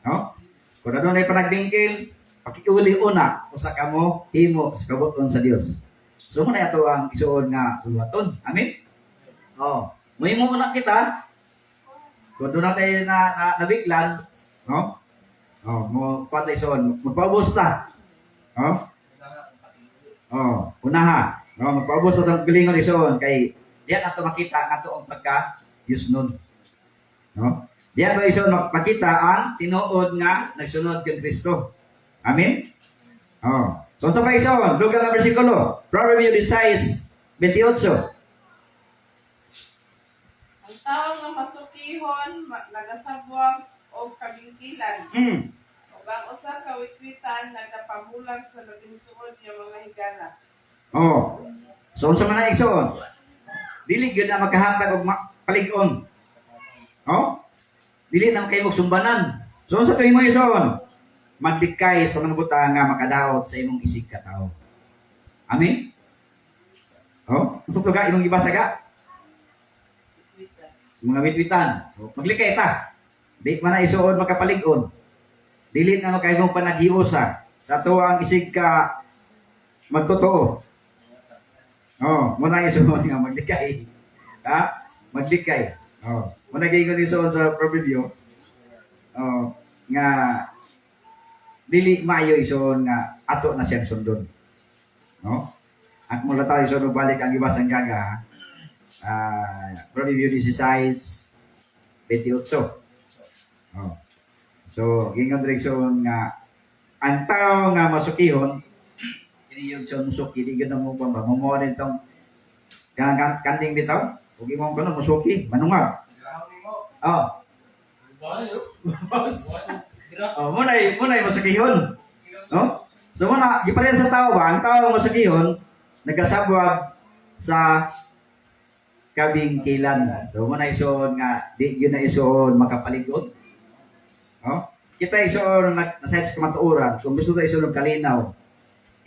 No? Kung ano na panagdingkil, pakiuli una usa ka mo himo sa kabuton sa Dios. So mo na ato ang isuon nga uluwaton. Amen. Oh, muhimo una kita. Kung doon na tayo nabiglan, no? Oh, mo patay son, magpaubos ta. Oh? Oh, unaha. No, magpaubos ta sa galingon ison kay diyan ato makita nga tuong pagka yusnon. No? Diyan ba ison makita ang tinuod nga nagsunod kay Kristo. Amen. Oh. So ito pa ison, lugar na bersikulo, Proverbs 16:28. Ang tao nga masukihon, nagasabwag o kabingkilan. O ang usa ka witwitan, nagapabulag sa labing suod nga mga higala. Oh. So unsa man na igsoon? Dili gyud na magkahatag og palig-on. Oh? Dili na kayo sumbanan. So unsa to imo igsoon? Magdikay sa mga butang nga makadaot sa imong isig ka tawo. Amen. Oh, unsa to ga imong gibasa ga? Mga witwitan. Maglikay ta. Di man na isuod makapalig-on. Dili na makaimong panagiusa sa tuwang isig ka magtotoo. Oh, muna isuod nga maglikay. Ha? Maglikay. Oh, muna giingon isuod sa proverbio. Oh, nga dili maayo isuod nga ato na siyang sundon. No? At mula tayo isuod balik ang ibasang gaga. Proverbio 16:28. Oh. So, gingon direksyon nga ang tao nga masukihon kini yung suki di gyud mo pa mo din tong kanding bitaw ug imong kuno musuki manungag. Oh. Oh, munay masukihon. No? So muna gipareha sa tao ba ang tao masukihon nagasabwag sa kabingkilan. So muna isuon nga di gyud na isuon makapalig-on. Oh? Kita isuon nasa sa kamatuoran, kung gusto tayo isuon kalinaw.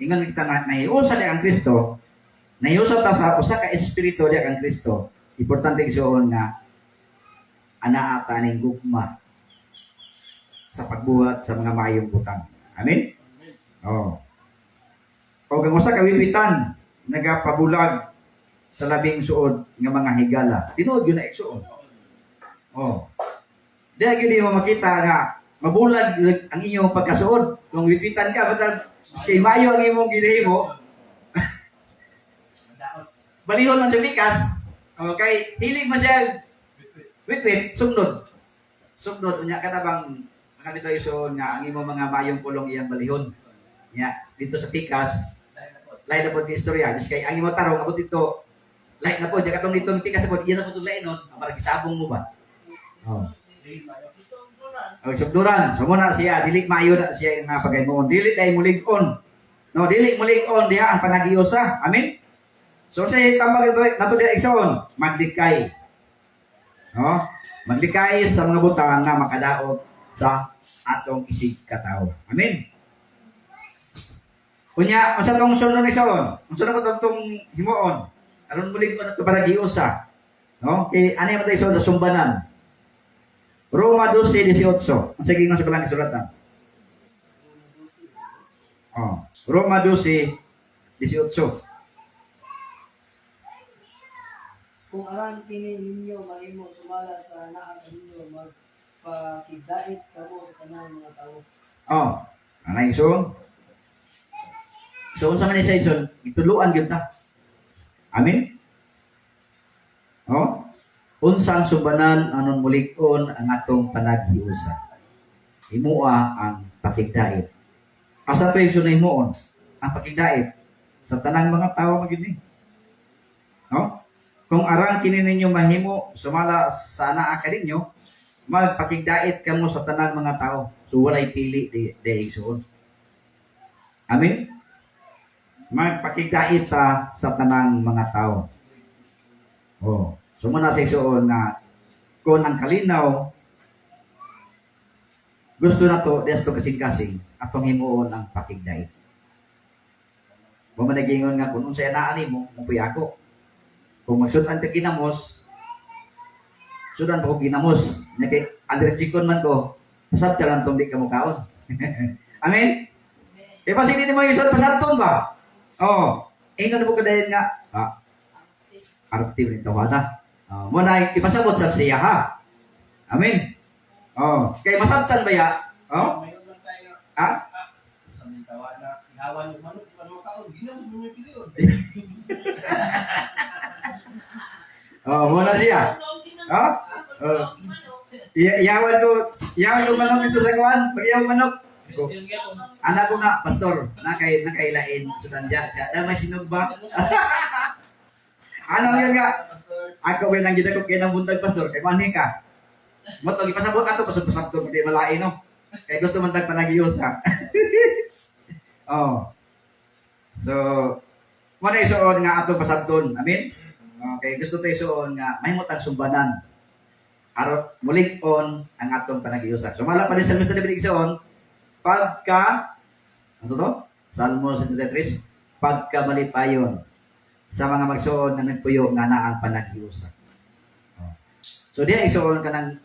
Ingon kita nahiusa di ang Kristo, nahiusa ta sa usa ka espiritu di ang Kristo. Importante isuon nga anaa ta ning gugma sa pagbuhat sa mga maayong butang. Amen. Oh. O kung usa ka wiwitan nagapabulag sa labing suod nga mga higala. Tinuod yun na igsuon. Oh. Dahil yun mo makita nga mabulag ang inyong pagkasuod. Kung witwitan ka, batal kay mayo ang imong ginahimo. Balihon man sa bikas. Okay, hilig man siya witwit, sumnod. Sumnod unya katabang kanito isuon nga ang imong mga mayong pulong iyang balihon. Nya dito sa pikas lain na po di istorya. Just kay ang imo tarong abot dito. Lain na po di katong nitong tikas po iyan na po lain nun. Para kisabong mo ba? Oh. Sugduran. So muna siya dili maayo na siya nga pagaymoon. Dili dai mulig-on. No, dili mulig-on diha ang panaghiusa. Amen. So sa tambal ito nato diha igsoon, maglikay. No? Maglikay sa mga butang nga makadaot sa atong isig katao. Amen. Kunya, unsa tong sunod ni Saon? Unsa na mo tong himuon? Aron mulig ko na to para giusa. No? Kay ani man tayo sa sumbanan. Roma 12:18. Unsa gingon sa balang kasulatan? Oh, Roma 12:18. Kung aran kini ninyo mahimo sumala sa naa ninyo magpakidait kamo sa tanang mga tawo. Oh, anay Saon? So unsa man ni sa ison? Ituluan gyud ta. Amen. Oh, unsang sumbanan anon mulig-on ang atong panaghiusa. Himua ang pakigdait. Asa to yung himuon? Ang pakigdait sa tanang mga tawo magini. No? Kung arang kini ninyo mahimo sumala sa naa kaninyo, magpakigdait kamo sa tanang mga tawo. So walay pili di igsoon. Amen. Magpakigdait ta sa tanang mga tao. Oh, so muna sa igsoon na kung ang kalinaw gusto na to desto kasing-kasing atong himuon ang pakigdait. Wa man nagingon nga kung unsay anaan mo, mupuy ako. Kung magsudan ta ginamos, sudan pa ko ginamos. Naki allergicon man ko, pasabta lang tong di ka mo kaon. Amen. E basi hindi mo isod pasabton ba? Oh, ingon mo kadayon nga, active nito na. Mo na ipasabot sa siya ha. Amen. Oh, kay masabtan ba ya? Oh? Mayroon man tayo. Ha? Sa mga tawa na ihawan yung manok, ano makaon, ginamos mo yung piliyon. Oh, mo na siya. Oh? Oh. Yawan ko manok ito sa kuan, pagyaw manok. Anak ko na, pastor, nakailain, sudan siya. Dahil may sinugba. Ano yun nga? Ako may nanggida ko kaya ng buntag, pastor, kay mani ka. Motog, ipasabot ka ito, pasabot ko, hindi malain, no? Kaya gusto man tagpanagiyos, ha? Oh. So, muna isuon nga ato pasabton. Amen? Okay, gusto tayo isuon nga, may mutang sumbanan. Arot, mulig-on ang atong panagiyusak. So, mala pa rin sa Mr. David isuon, pagka, ano to? Salmo 73, pagka malipayon sa mga magsuon na nagpuyo nga na ang panaghiusa. So diya isuon ka ng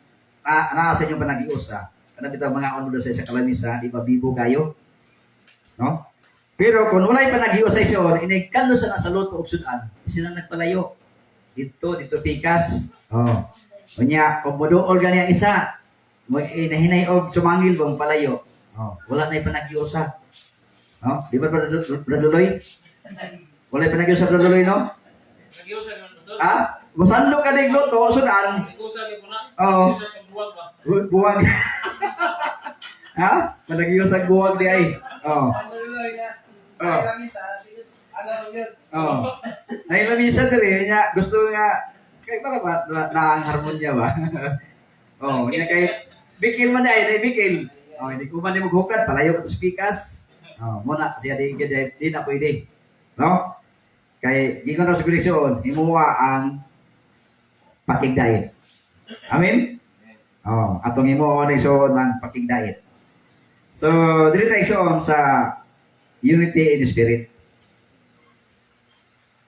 naa sa inyong panaghiusa. Kana bitaw mga ono sa isa kalamisa, di ba bibo kayo? No? Pero kung walay panaghiusa isuon, inigkano sa nasa luto og sudan, sila nagpalayo. Dito pikas. Oh. Unya, kung moduol gani ang isa, mo inahinay og sumangil bang palayo. Oh, wala na panaghiusa. No? Di ba Braduloy? Wala panaghiusa Braduloy, no? Nag-iusa naman, pastor. Ah? Busando ka ng luto, sudan. Nag-iusa kayo po na. Oo. Nag-iusa kang buwag ba? Buwag. Ha? Panaghiusa buwag di ay. Oh. Ang daloy na, Oh. ay kami sa, ano yun? Oh. Ay lamisa diri nya gusto nga kay para ba na ang harmonya ba? Oh, nya kay bikil man ay bikil. Oh, hindi ko man maghukad palayo ka sa pikas. Oh, muna siya di na pwede. No? Kay gingon ra sa direksyon, himuwa ang pakigdait. Amen. Oh, atong himuwa ni so ng pakigdait. So, dili tayo igsoon sa unity in the spirit.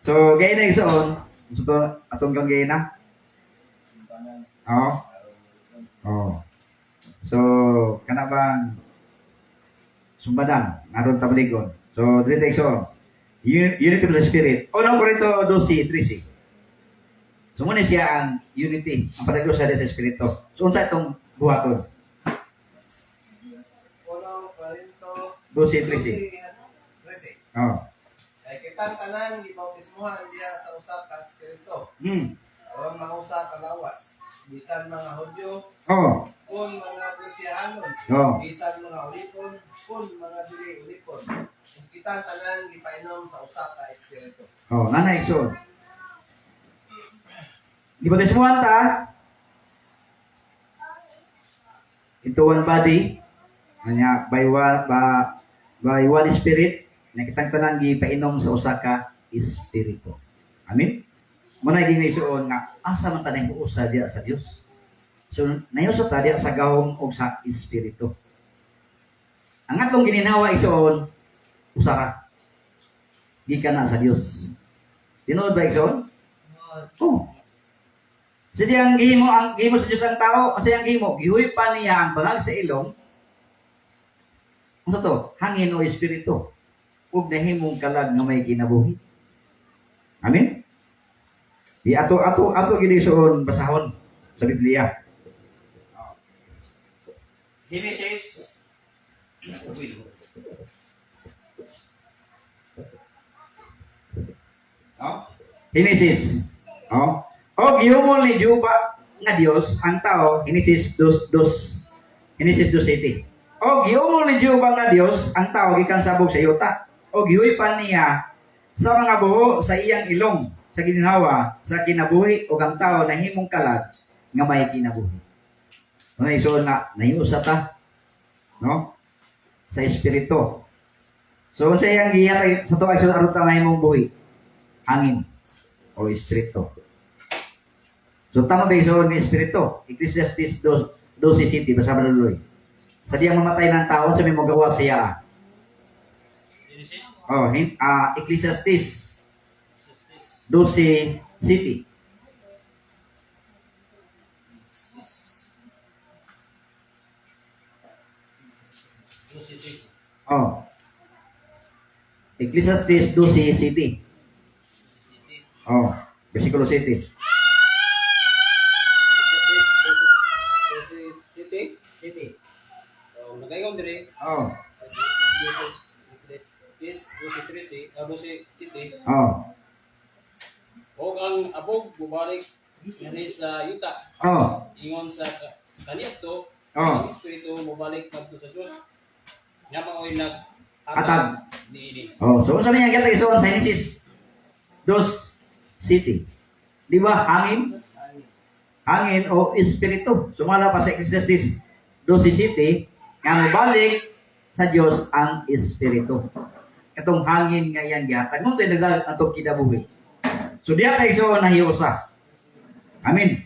So, gaya na igsoon, so atong gaya na. Oh. Oh. So, kana bang sumbadan, naroon tabaligon. So, dili tayo igsoon. Unity of the spirit. Unang Korinto 12:13. So, muna siya ang unity, ang panaglos sa espiritu. So, unsa itong buhaton? Unang Korinto 12:13. 13. Oh. Kay kitang tanan gibautismohan diya sa usa ka espiritu. Hmm. Aron mausa ka lawas. Bisan mga Hudyo Oh. o kun mga Kristiyanon, Oh. bisan mga ulipon, kun mga dili ulipon. Kung kita tanan gipainom sa usa ka espiritu. Oh, nanay so. Di ba semua ta? Into one body. Kanya by one spirit nakitang tanan gipainom sa usa ka espiritu. Amen. Muna ginisuon nga asa man tanay usa diya sa Dios. So nayusot ta diya sa gahom og sa espiritu. Ang atong gininawa isuon usa ka. Gikan na sa Dios. Tinuod ba isuon? Oh. Sa diyang gihimo sa Dios ang tao, sa diyang gihimo gihuy pa niya ang balag sa ilong. Ano to? Hangin o espiritu. Ug nahimong kalag nga may kinabuhi. Amen. Di ato ginisuon basahon sa Biblia. Genesis. Genesis. O gihumol ni Juba nga Dios ang tao, Genesis 2:7. O gihumol ni Juba nga Dios ang tao gikan sabog sa yuta. O gihuy pa niya sa mga buho sa iyang ilong sa ginhawa sa kinabuhi o ang tao na himong kalag nga may kinabuhi. Ano isuon na nahiusa ta, no? Sa espiritu. So unsa iyang gihatag sa tuwa isuon aron sa mahimong buhi? Hangin o espiritu. So tama ba isuon ni espiritu? Ecclesiastes 12:7 basa baluloy. Sa diyang mamatay ng tao sa may magawa siya. Ecclesiastes 12:7. Ecclesiastes 12:7. Versikulo 7. City. So, nagayon dire. City. O ang abog bubalik ani sa yuta. Ingon sa kaniadto, ang espiritu mobalik kadto sa Dios. Nya maoy Atag. niini. So sa mga gatag isuon sa Genesis 2:7. Di ba hangin? Hangin o espiritu. Sumala pa sa Ecclesiastes 12:7 nga mobalik sa Dios ang espiritu. Katong hangin nga iyang gihatag mo tay nagdagat atong kinabuhi. So diya tayo isuon nahiusa. Amen.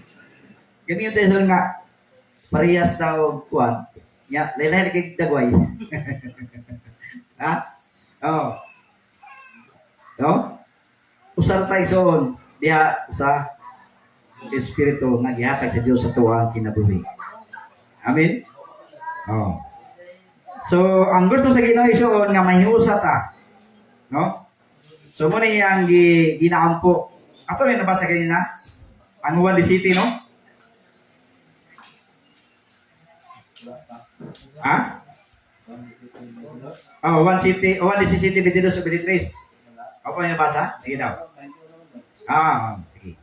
Kami yung tayo nga parehas tao kuan. Ya, lain-lain kay dagway. Ha? Usar tayo isuon diya sa espiritu nga gihatag sa Dios sa tuwang kinabuhi. Amen. So ang gusto sa Ginoo isuon nga mahiusa ta. No? So mo ni ang ginaampo. Ato may nabasa kanina. Ang 1:17, no? Ha? 1:17, Ako may nabasa? Sige daw. Sige.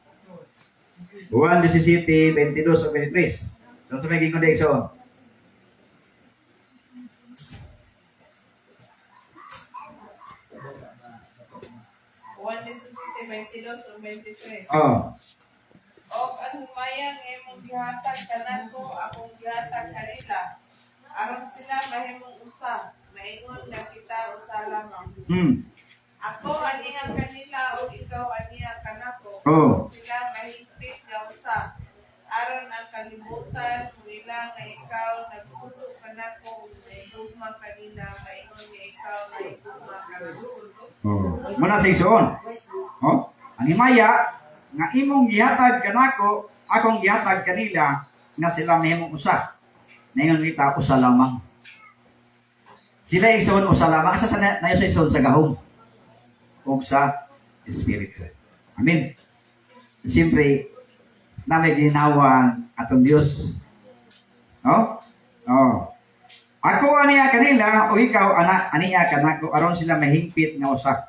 1:17, So sa may gingon di isuon. 1:22-23. Oh. O ang humayang imong gihatag kanako akong gihatag kanila. Aron sila mahimong usa, maingon nga kita usa lamang. Ako aniya kanila o ikaw aniya kanako. Oh. Sila mahigpit nga usa. Aron ang kalibutan nila nga ikaw nagsugo kanako naigugma kanila maingon nga ikaw naigugma kanako. Muna sa isuon. Ang himaya nga imong gihatag kanako, akong gihatag kanila nga sila mahimong usa. Naingon kita usa lamang. Sila isuon usa lamang asa sa nayo sa isuon sa gahom ug sa espiritu. Amen. Siyempre na may ginawa atong Dios. Ako aniya kanila o ikaw aniya kanako aron sila mahingpit nga usa.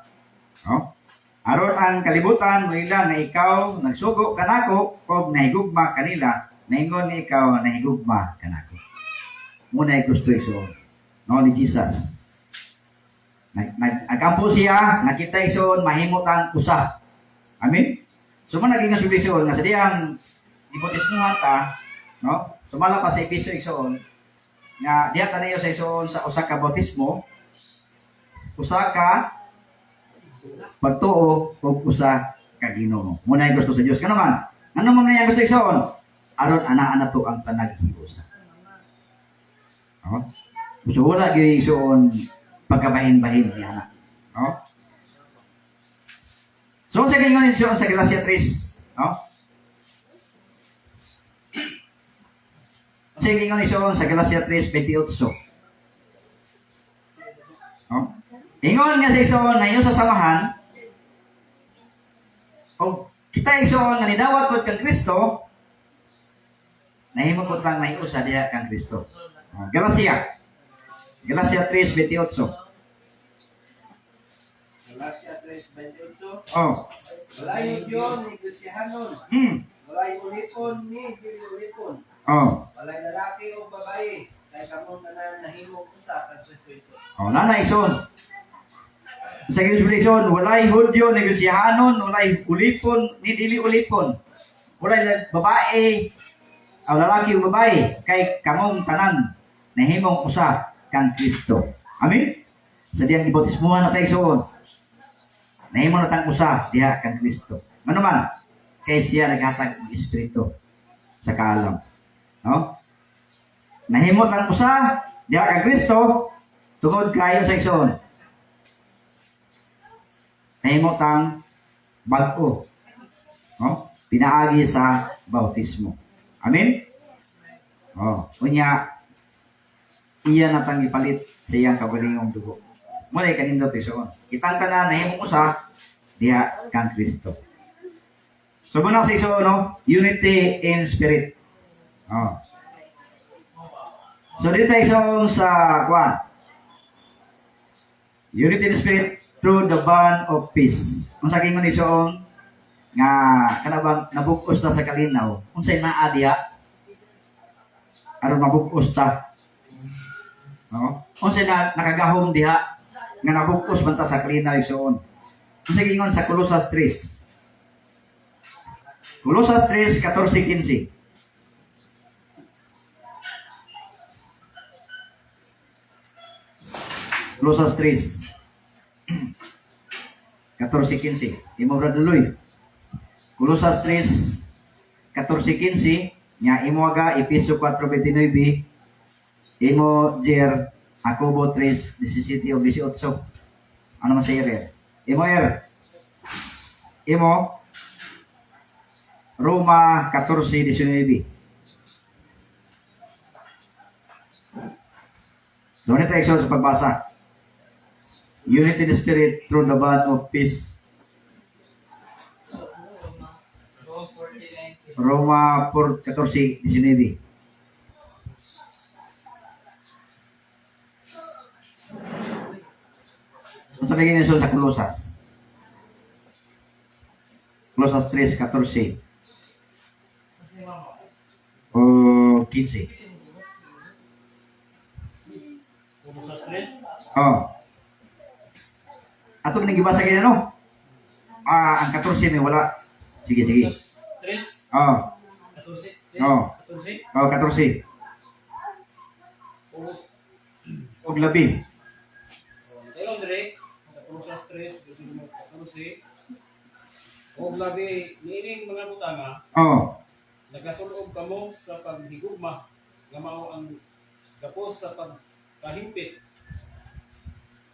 Aron ang kalibutan mo ila nga ikaw nagsugo kanako o nahigugma kanila naingon ni ikaw na higugma kanako. Muna gusto isuon. No ni Jesus. Agampo siya, nakita isuon mahimot ang usa. Amen. So man naging isuon nga sa diyang ibautismuhan ta, no? Sumala pa sa episo isuon nga diha tanayo sa isuon sa usa ka bautismo, usa ka pagtuo ug usa ka Ginoo. Muna gusto sa Dios. Kano man? Ano man niya gusto isuon? Aron ana-ana to ang panaghiusa. Oh. So wala gyud isuon pagkabahin-bahin niya. Oh. So sa gingon isuon sa Galacia 3, no? Sa gingon isuon sa Galacia 3:28. No? Ingon nga sa isuon na sa samahan, o kita isuon nga nidawat pod kang Kristo, nahimo pod lang naiusa diha kang Kristo. Galacia 3:28. Galacia 3:28. Oh. Walay yun ni Kristyahanon. Walay ulipon ni dili ulipon. Oh. Walay lalaki o babae. Kay kamong tanan nahimong usa kang Kristo Jesus. Oh, nanay son. Sa Galacia walay Hudyo negosyahanon, walay ulipon ni dili ulipon. Walay babae, lalaki o babae kay kamong tanan nahimong usa kang Kristo. Amen. Sa diyang ibautismuhan na tayo soon, nahimo na tang usa diha kang Kristo. Ano man, kay siya naghatag ng Espiritu sa kaalam. No? Nahimo tang usa diha kang Kristo tungod kayo sa ison. Nahimo tang bag-o. No? Pinaagi sa bautismo. Amen? Oh, unya iya na tang ipalit sa iyang kabalingong dugo. Muna kanindot ison. Kitang tanan nahimong usa diha kang Kristo. So muna sa iso, no? Unity in spirit. Oh. So dito isong sa kwan. Unity in spirit through the bond of peace. Kung sa kingon isong nga kanabang nabukos ta sa kalinaw, unsay naa diha aron mabukos ta. No? Unsay na nakagahom diha nga nabukos man ta sa kalinaw isoon. Unsay kingon sa Colosas 3. Colosas 3:14-15. Colosas 3:14-15. Imo brad Luloy. Colosas 3:14-15 nya imo aga Efeso 4:29, imo Jer Jacobo 3:17 o 18. Ano man sa ire? Imo Roma 14:19. So, nito tayo sa pagbasa. Unity in the Spirit through the bond of peace. Roma 14:19. Ang sabi niya sa Colosas. Colosas 3:14. O 15. Colosas 3. Oh. Ato nagibasa kaya no? Ang 14 may wala. Sige. 3. Oh. 14. Oh. 14. Oh, 14. Og labi. Tayo dire sa Colosas 3, 14. Og labi niining mga butanga, Oh. nagasulob kamo sa paghigugma nga mao ang gapos sa pagkahimpit.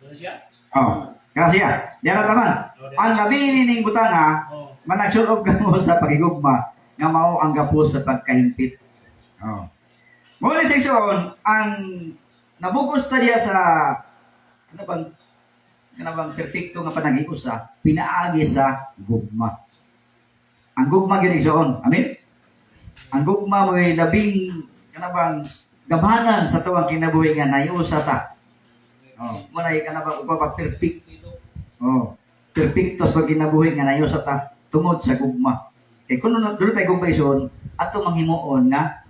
Ano siya? Oh. Kasi yan naman. Ang labi ning butanga Oh. managsulob kamo sa pagigugma nga mao ang gapos sa pagkahimpit. Oh. Muli seksyon ang nabugos ta diya sa ano bang perpekto nga panag-iusa pinaagi sa gugma. Ang gugma gyud igsoon. Amen. Ang gugma mo'y labing kanabang gamanan sa tuwang kinabuhi nga naiusa ta. Oh, munay kanabang upa perfect. Oh, perfecto sa kinabuhi nga naiusa ta tungod sa gugma. Kay kuno dulo tay gugma ison, ato manghimuon nga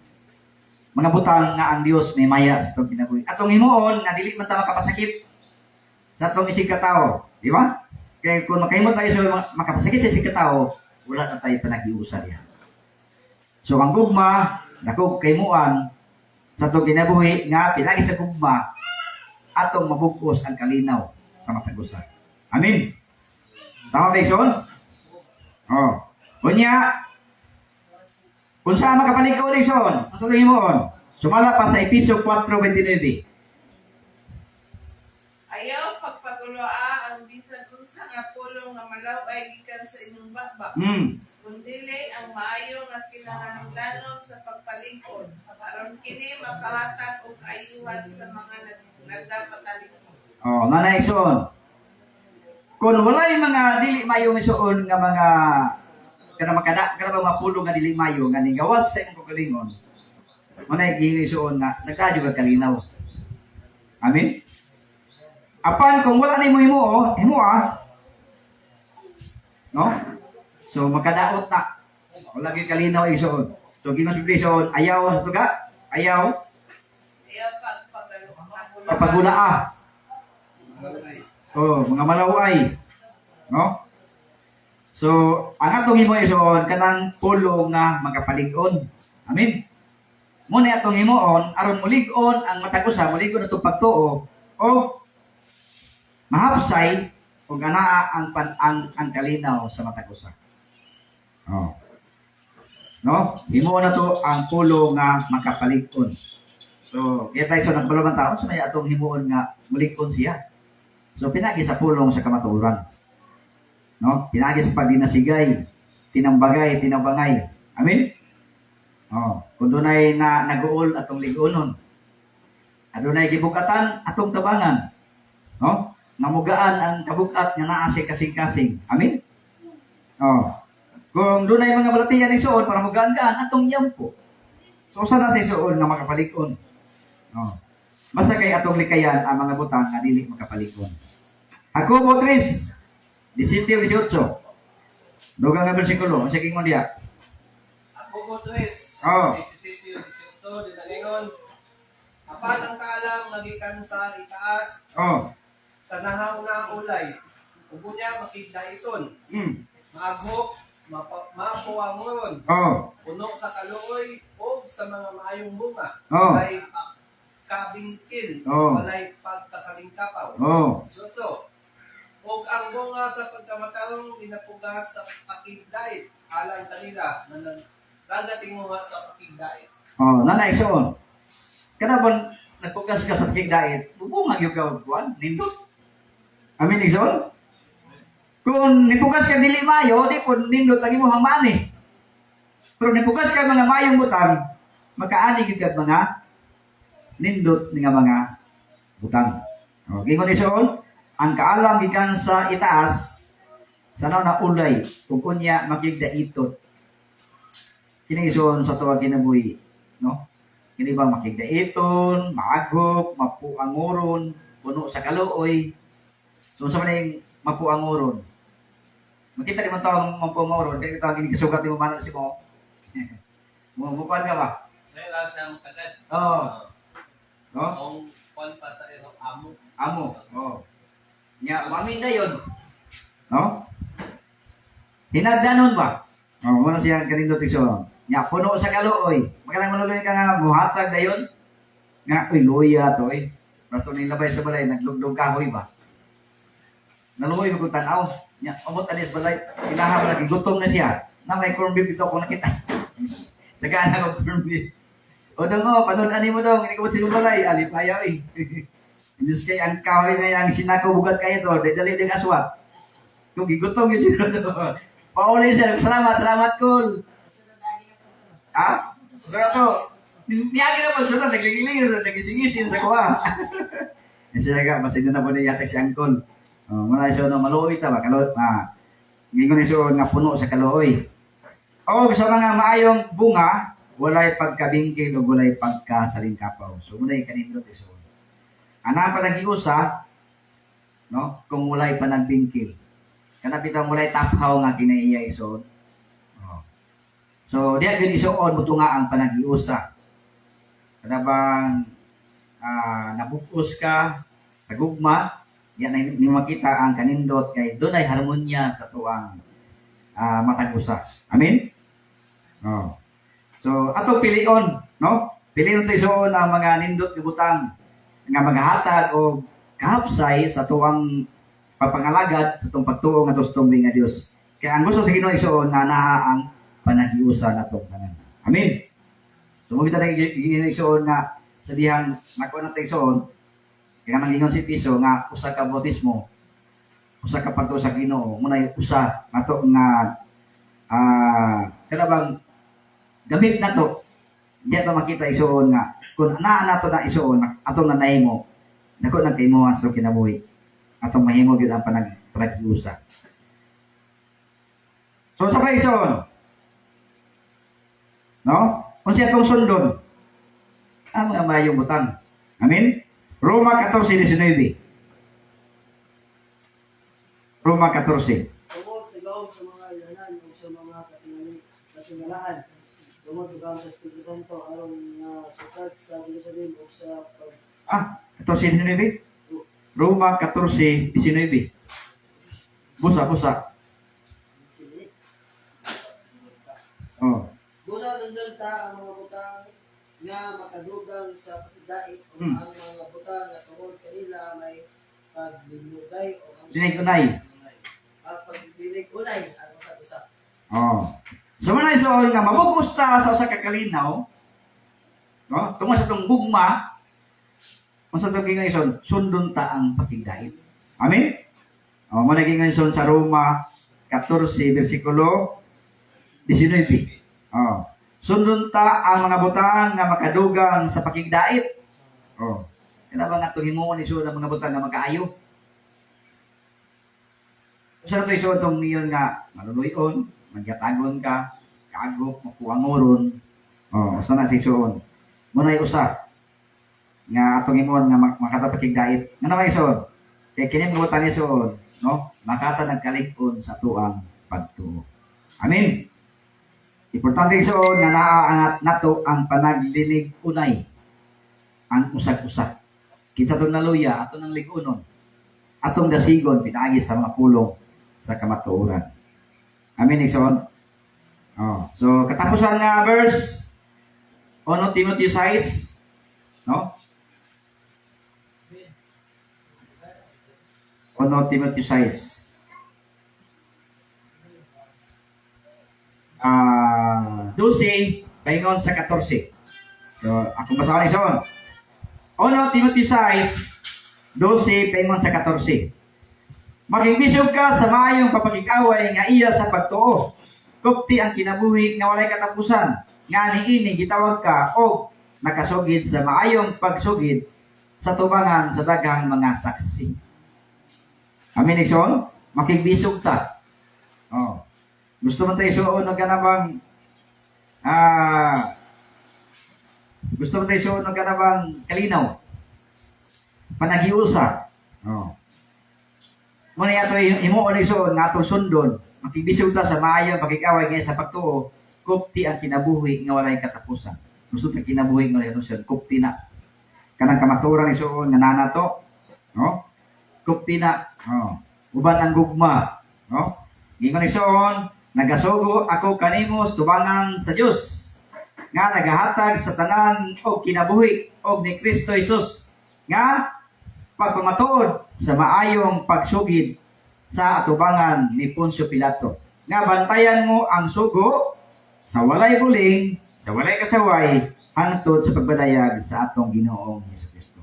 mga butang nga ang Dios may maya sa itong kinabuhi. Atong himuon nga dili man ta makapasakit sa atong isig katao, di ba? Kaya kung makahimot tayo sa makapasakit sa isig katao, wala na tayo panag-iusa diha. So ang gugma, dako kahimuan sa itong kinabuhi nga pinagi sa gugma atong mabugos ang kalinaw sa matag-usa. Amen. Tama ba, Ison? Oh. Kunya, kung saan makapalig ka ulit, Son? Ang sa himuon? Sumala pa sa Episyo 4:29. Ayaw pagpatuloa ang bisan unsa nga pulong nga malaw ay gikan sa inyong bakbak. Kundili ang maayo nga kinahanglanon sa pagpaligod aron kini makahatag og ayuhan sa mga nagdapatalikod. Oh, nanay Son. Kung walay mga dili mayo misuon nga mga kana mga pulong nga dili mayo nga gawas sa imong kagalingon. Manay gihisuon nga nagkadyo ka kalinaw. Amen. Apan kung wala nimo himo no? So makadaot na. Wala gyud kalinaw isuon. So ginasubison ayaw sa tuga, ayaw Ayaw pagpagula. Oh, mga malaway. No? So, ang atong himo isuon kanang pulong nga magapalig-on. Amen. Muna atong himuon aron mulig-on ang matag-usa, mulig-on atong pagtuo o mahapsay ug anaa ang kalinaw sa matag-usa. Oh. No? Himo na to ang pulong nga makapalig-on. So, kaya tayo sa nagbaluman tao, so may atong himuon nga mulig-on siya. So, pinagi sa pulong sa kamatuoran. No? Pinagi sa pagdinasigay, tinambangay. Amen? Oh, kung dunay na nag-uol atong lig-unon. Adunay gibukatan atong tabangan. No? Namugaan ang kabukat nga naa sa kasing-kasing. Amen? Oh. Kung dunay mga balatian ni suon para mugaan-gaan atong iyampo. So, usa na sa suon nga makapalig-on. Oh. Basta kay atong likayan ang mga butang nga dili makapalig-on. Jacobo 3:17-18. Dugang nga bersikulo, sa kingon diya. Ako po tres, Oh. 17-18, dinalingon. Apan ang kaalam magikan sa itaas, Oh. sa nahaw na ulay. Ubo niya makigdaiton. Maaghok, mapuangon. Oh. Puno sa kaluoy o sa mga maayong bunga. Oh. Walay kabingkil, Oh. walay pagkasalingkapaw. Oh. So, ug ang bunga sa pagkamatarong ginapugas sa pakigdait alang kanila na nagdadatinguha sa pakigdait. Oh, nanay suon. Kada bon nagpugas ka sa pakigdait, bubungag yung kawagwan, nindot. Amin ison? Kung nipugas ka dili mayo, di po nindot lagi mo hangmani. Pero nipugas ka mga mayong butang, makaani gyud kag mga nindot nga mga butang. Okay, kung ison, ang kaalam gikan sa itaas, sa na ulay, kung kunya makigdaitot. Kini ison sa tuwa kinabuhi, no? Kini bang makigdaiton, maaghop, mapuangoron, puno sa kaluoy. So sa maning mapuangoron. Makita di man tawag mapuangoron, kaya ito ang ginikasugat ni mo manan si mo. Bumubukan ka ba? Dahil sa magkagad. Oo. No? Ang kwan pa sa ito, amo. Amo. Oh. Nya mamin na yun. No? Hinagdanon ba? Oh, muna siya kanindot iso. Nya puno sa kaluoy. Magalang manuloy ka nga buhatag dayon. Nga oy luya to eh. Basta ning labay sa balay naglugdog kahoy ba? Naluoy ko tanaw. Nya umot anis balay. Ilaham lagi gutom na siya. Na may corn beef ito ko nakita. Dagaan ako corn beef. O dong panunan mo dong. Hindi ko sa balay. Alipayaw eh. Indus kay ang kahoy na yang sinako bugat kayo to. Dali ding aswat. Kung gigutom yun sila to. Pauli siya. Salamat cool. Ha? Pero to, niyagi naman sila, nagligiling, nagisingisin sa kuha. Yan siya nga, mas na po niya yatek si Angkol. Muna siya na maluoy ta ba? Ngayon siya nga puno sa kaluoy. O sa mga maayong bunga, walay pagkabingkil o walay pagkasalingkapaw. So muna yung kanindot iso. Ana pa nag-iusa, no? Kung walay pa nagbingkil. Kanapit ang walay taphaw nga kinaiya iso. So, diya gyud isuon mo nga ang panagiusa. Kada bang nabukos ka, tagugma, yan ay ni makita ang kanindot kay doon ay harmonya sa tuang matag-usa. Amen? Oh. So, ato pilion, no? Pilion tayo isuon ang mga nindot gibutang nga maghatag o kahapsay sa tuwang papangalagad sa itong pagtuo nga tustumbing nga Dios. Kaya ang gusto sa Ginoo isuon na naa ang panagiusa natong tanan. Amen. So mo kita isuon nga sa dihang nako na tayo isuon kaya mangingon si Piso nga usa ka bautismo, usa ka pagtuo sa Ginoo, muna usa nato nga kada bang gamit nato. Di ato makita isuon nga kung naa nato na isuon atong nanahimo nako nagtimuhan sa kinabuhi. Atong mahimo gyud ang panagiusa. So sa kaison, no? Unsa atong sundon? Ang mga mayong butang. Amen? Roma 14:19. Roma 14. Tungod sa gawon sa mga ilanan o sa mga katingalahan. Tungod sa gawon sa Espiritu Santo aron nga sukat sa Jerusalem o sa 14:19. Roma 14:19. Busa. Oh. Busa sundan ta ang mga butang nga makadugang sa pagdait o ang mga butang nga tungod kanila may paglinugay o ang Dinig-unay. pagdilig-unay ang usa. Oh. So man isuon nga mabukos ta sa usa ka kalinaw. No? Tungod sa tong gugma, unsa to gingon sundon ta ang pakigdait. Amen. Oh, mo gingon sa Roma 14 bersikulo 19. Oh. Sundon ta ang mga butang nga makadugang sa pakigdait. Oh. Kaya ba nga itong himuon isuon ang mga butang nga magkaayo? Sa ito isuon itong niyon nga maluloyon, magyatagon ka, kaagop, makuangoron. Oh, sana si isuon. Muna usa nga atong himuon nga makatapakigdait. Nga naman isuon? Kaya kini mga butang isuon, no? Makata nagkalig-on sa tuang pagtuo. Amen. Importante isuon nga naaangat nato ang panaglilig unay ang usag-usag. Kinsa tong naluya ato nang lig-unon. Atong dasigon pinaagi sa mga pulong sa kamatuoran. Amen isuon. Oh, so katapusan nga verse 1 Timothy 6, no? 1 Timothy 6. 12, paingon sa 14. So, akong basahin ison. 1 Timothy 6, 12, paingon sa 14. Makigbisog ka sa maayong papagikaway nga iya sa pagtuo. Kupti ang kinabuhi nga walay katapusan. Nga niini gitawag ka o nakasugid sa maayong pagsugid sa tubangan sa daghang mga saksi. Amen ison? Makigbisog ta. Oh. Gusto mo tayo suon ng ganabang gusto mo tayo suon ng ganabang kalinaw. Panagiusa. Oh. Muna yato imuon isuon nga atong sundon. Makibisog ta sa maayong pagkikaway kaya sa pagtuo, kupti ang kinabuhi nga walay katapusan. Gusto ta kinabuhi nga walay katapusan, kupti na. Kanang kamaturan isuon nga nanato, no? Kupti na. Oh. Uban ang gugma, no? Gingon isuon, nagasugo ako kanimos tubangan sa Dios nga nagahatag sa tanan og kinabuhi og ni Kristo Jesus nga pagpamatuod sa maayong pagsugid sa atubangan ni Poncio Pilato nga bantayan mo ang sugo sa walay buling sa walay kasaway hangtod sa pagpadayag sa atong Ginoong Jesucristo.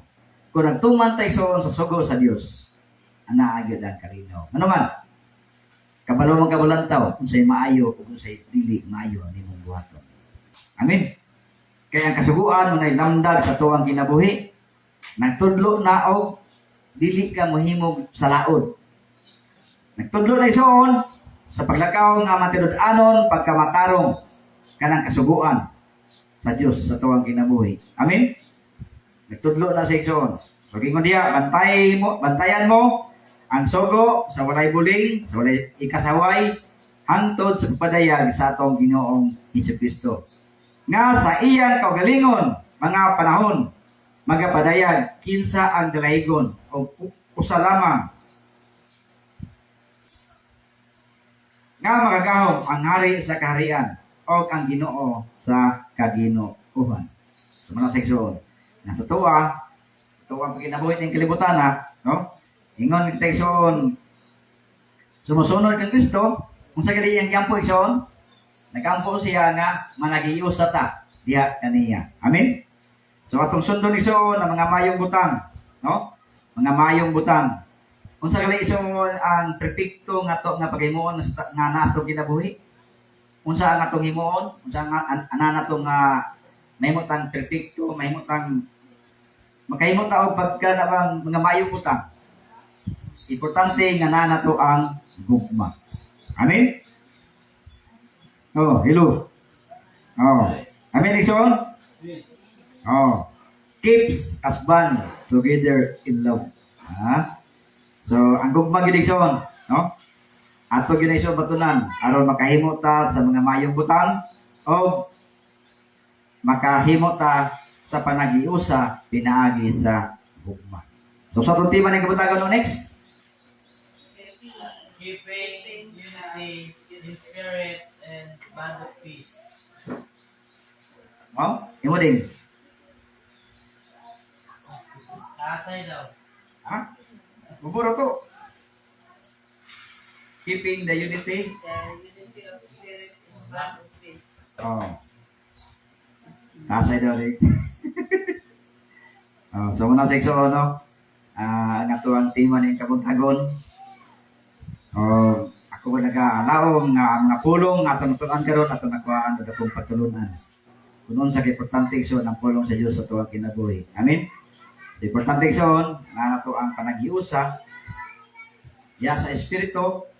Kung nagtuman tayo sa sugo sa Dios, ana gyud ang kalinaw. Ano man? Kabalo mong kabulantaw kung sa'y maayo o kung sa'y dili maayo ni mong buhaton. Amen. Kaya ang kasuguan mo na lamdag sa tuwang kinabuhi, nagtudlo na og dili ka mohimog sa laod. Nagtudlo na isuon sa paglakaw nga matinud-anon pagkamatarong kanang kasuguan sa Dios sa tuwang kinabuhi. Amen. Nagtudlo na sa isuon. So gingon diya, bantayan mo ang sugo sa walay buling, sa walay ikasaway, hangtod sa padayag sa atong Ginoong Hesukristo. Nga sa iyang kaugalingon mga panahon magapadayag kinsa ang dalahigon o usa lamang nga magagahom ang hari sa kaharian o ang Ginoo sa kaginoohan. Sa mga seksyon na sa tuwa pagkinabuhi ng kalibutan no? Ingon ng seksyon sumusunod kang Kristo kung sa iyang gyampo ikson nagampo siya nga managiusa ta diha kaniya. Amen. So atong sundon igsoon ang mga mayong butang, no? Mga mayong butang. Unsa gali igsoon ang perpekto nga to nga paghimuon nga nasto kinabuhi? Unsa ang atong himuon? Unsa nga ana natong mahimot ang perpekto, mahimot ang makahimot ta og pagkanabang mga mayong butang. Importante nga na nato ang gugma. Amen. Oh, hello. Oh. Amen igsoon? Oh, keeps us bond together in love. So, ang gugma gid igsoon, no? Ato gid igsoon batunan aron makahimo ta sa mga mayong butang o makahimo ta sa panagiusa pinaagi sa gugma. So, sa tema ng kabutagan no next? Keeping unity in spirit and bond of peace. Oh, imo din. Kasay daw. Buburo to. Keeping the unity. The unity of spirit and bond of peace. Oh. Kasay daw rin. Oh, so muna seksyon, no? Ang ato ang tema ng kabuntagon. Oh, ako nag-alaom nga mga pulong nga atong natulan karon atong nakuhaan og atong patulunan. Kunon sa importante igsoon ang pulong sa Dios sa tuwang kinabuhi. Amen. Importante igsoon nga nato ang panagiusa ya sa espiritu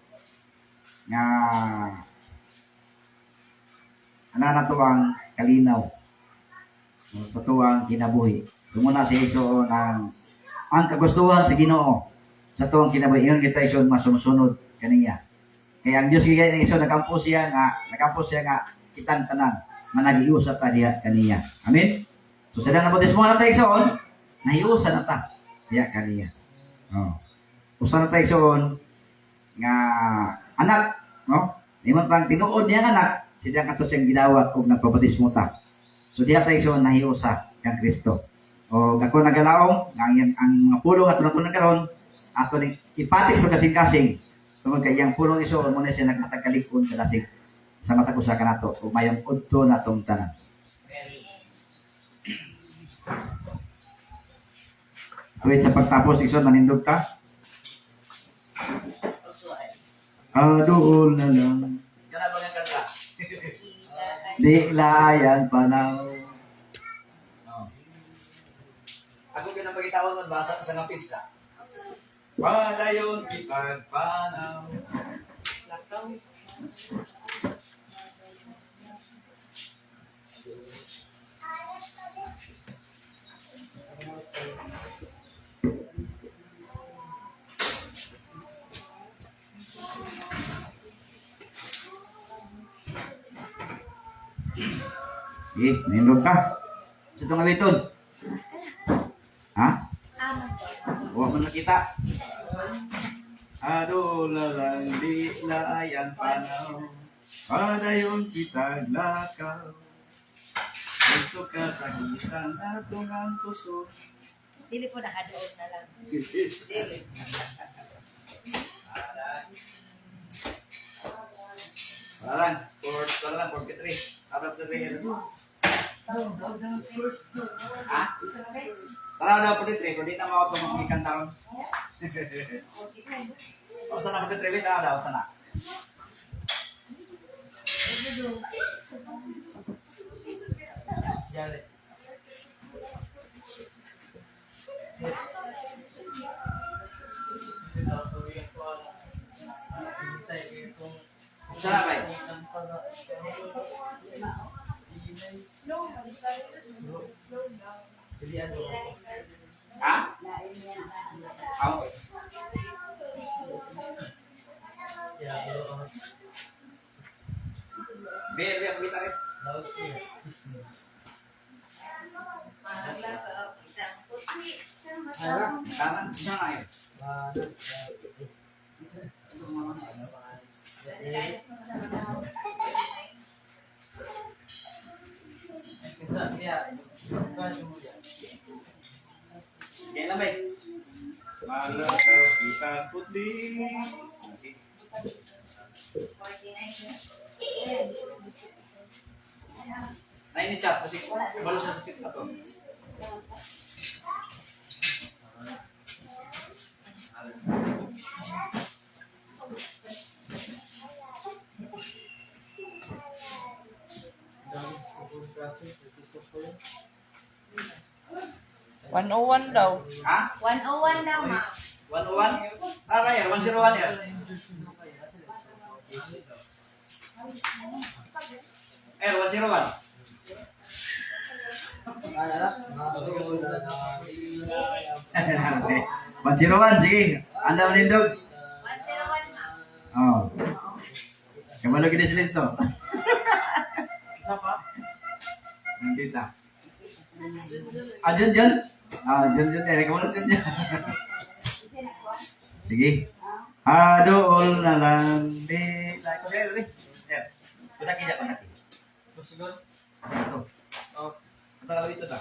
nga ana nato ang kalinaw sa tuwang kinabuhi. Dumuna sa igsoon ang kagustuhan sa Ginoo sa tuwang kinabuhi. Iyon kita igsoon masumusunod kaniya. Kaya ang Dios kaya ni igsoon nagampo siya nga kitang tanan managiusa ta diha kaniya. Amen. So sa nang bautismo na tayo igsoon, nahiusa na ta diha kaniya. Oh. Usa na tayo igsoon nga anak, no? Imong tang tinuod niya anak, siya kato siyang gidawat og nagpabautismo ta. So diha tayo igsoon nahiusa kang Kristo. O ako nagalaom nga ang mga pulong ato na karon ato ni ipatik sa kasing-kasing. Tungod kay iyang pulong igsoon mo na siya nagmatagalikon sa lasig sa matag usa kanato ug mayong udto natong tanan. Tuwid sa pagtapos igsoon manindog ta. Aduol na lang. Kana ba nga kanta? Di layan panaw. Ako kinapagitawag ng basa sa nga pizza. Padayon kitag panaw. Lakaw. Nindog ka. Sa itong abiton. Ha? Huwag mo nakita. Adol na lang di layan panaw. Padayon kitag lakaw. Ito ka sa hisan atong ang puso. Dili po nakadoon na lang. Dili. Paralan, 43. Harap na rin. Ha? Tara daw 43, kung di na mga itong ikan taon. O sana 43, wait, tara daw, sana. Jale. Sana ba? Ha? Okay. Bebe, ang kita rin. Kanan, isa nga yun. Kailan ba eh? Malakaw kita puti. Ay, ni chat kasi balos sa sakit na to. daw. Ha? 101 daw, ma. 101? Ah, kaya, 101 yan. Eh, 101. Mansirowan, sige. Anda mo nindog. 101, ma. Oh. Kamalo gini sila ito. Nandita. Ah, Jun. Ah, Jun. Kamalo Jun. Sige. Adool na lang. Kunaki dyan, kunaki. Ito. Oh. Ano kalawin ito na?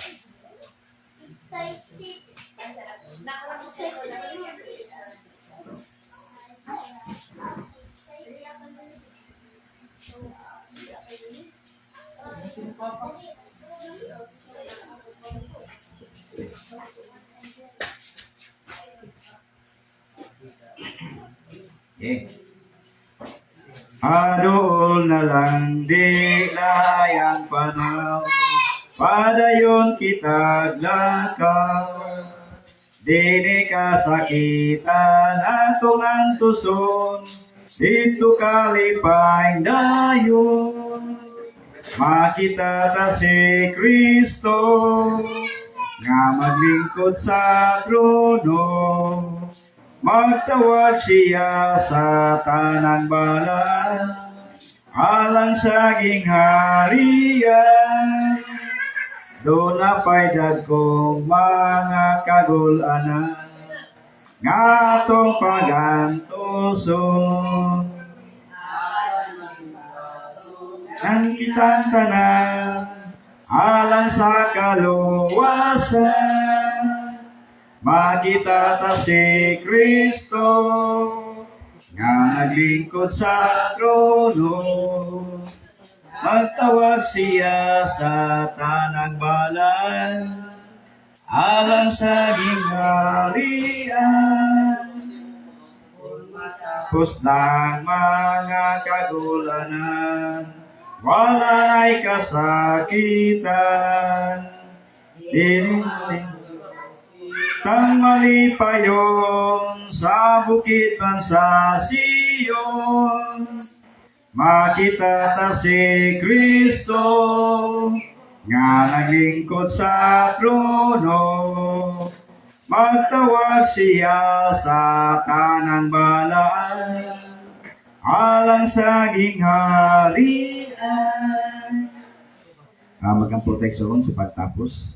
Okay. Adool na lang di layang panahon, padayon kita glakaw. Dini kasakitan atong antuson, dito kalipay dayon. Makita ta si Kristo, nga maglingkod sa trono. Magtawag siya sa tanang balan, alang saging harian. Doon na paydag kong mga kagulanan, nga atong pagantuson. Ang kitang tanan, alang sa kaluwasan. Makita ta si Kristo, nga naglingkod sa trono. Magtawag siya sa tanang balan, alang sa gingharian. Pus ng mga kagulanan, wala ay kasakitan. Kang malipayon sa bukid man sa Siyon, makita ta si Kristo, nga naglingkod sa trono. Magtawag siya sa tanang balaan, alang sa gingharian. Magang proteksyon sa pagtapos.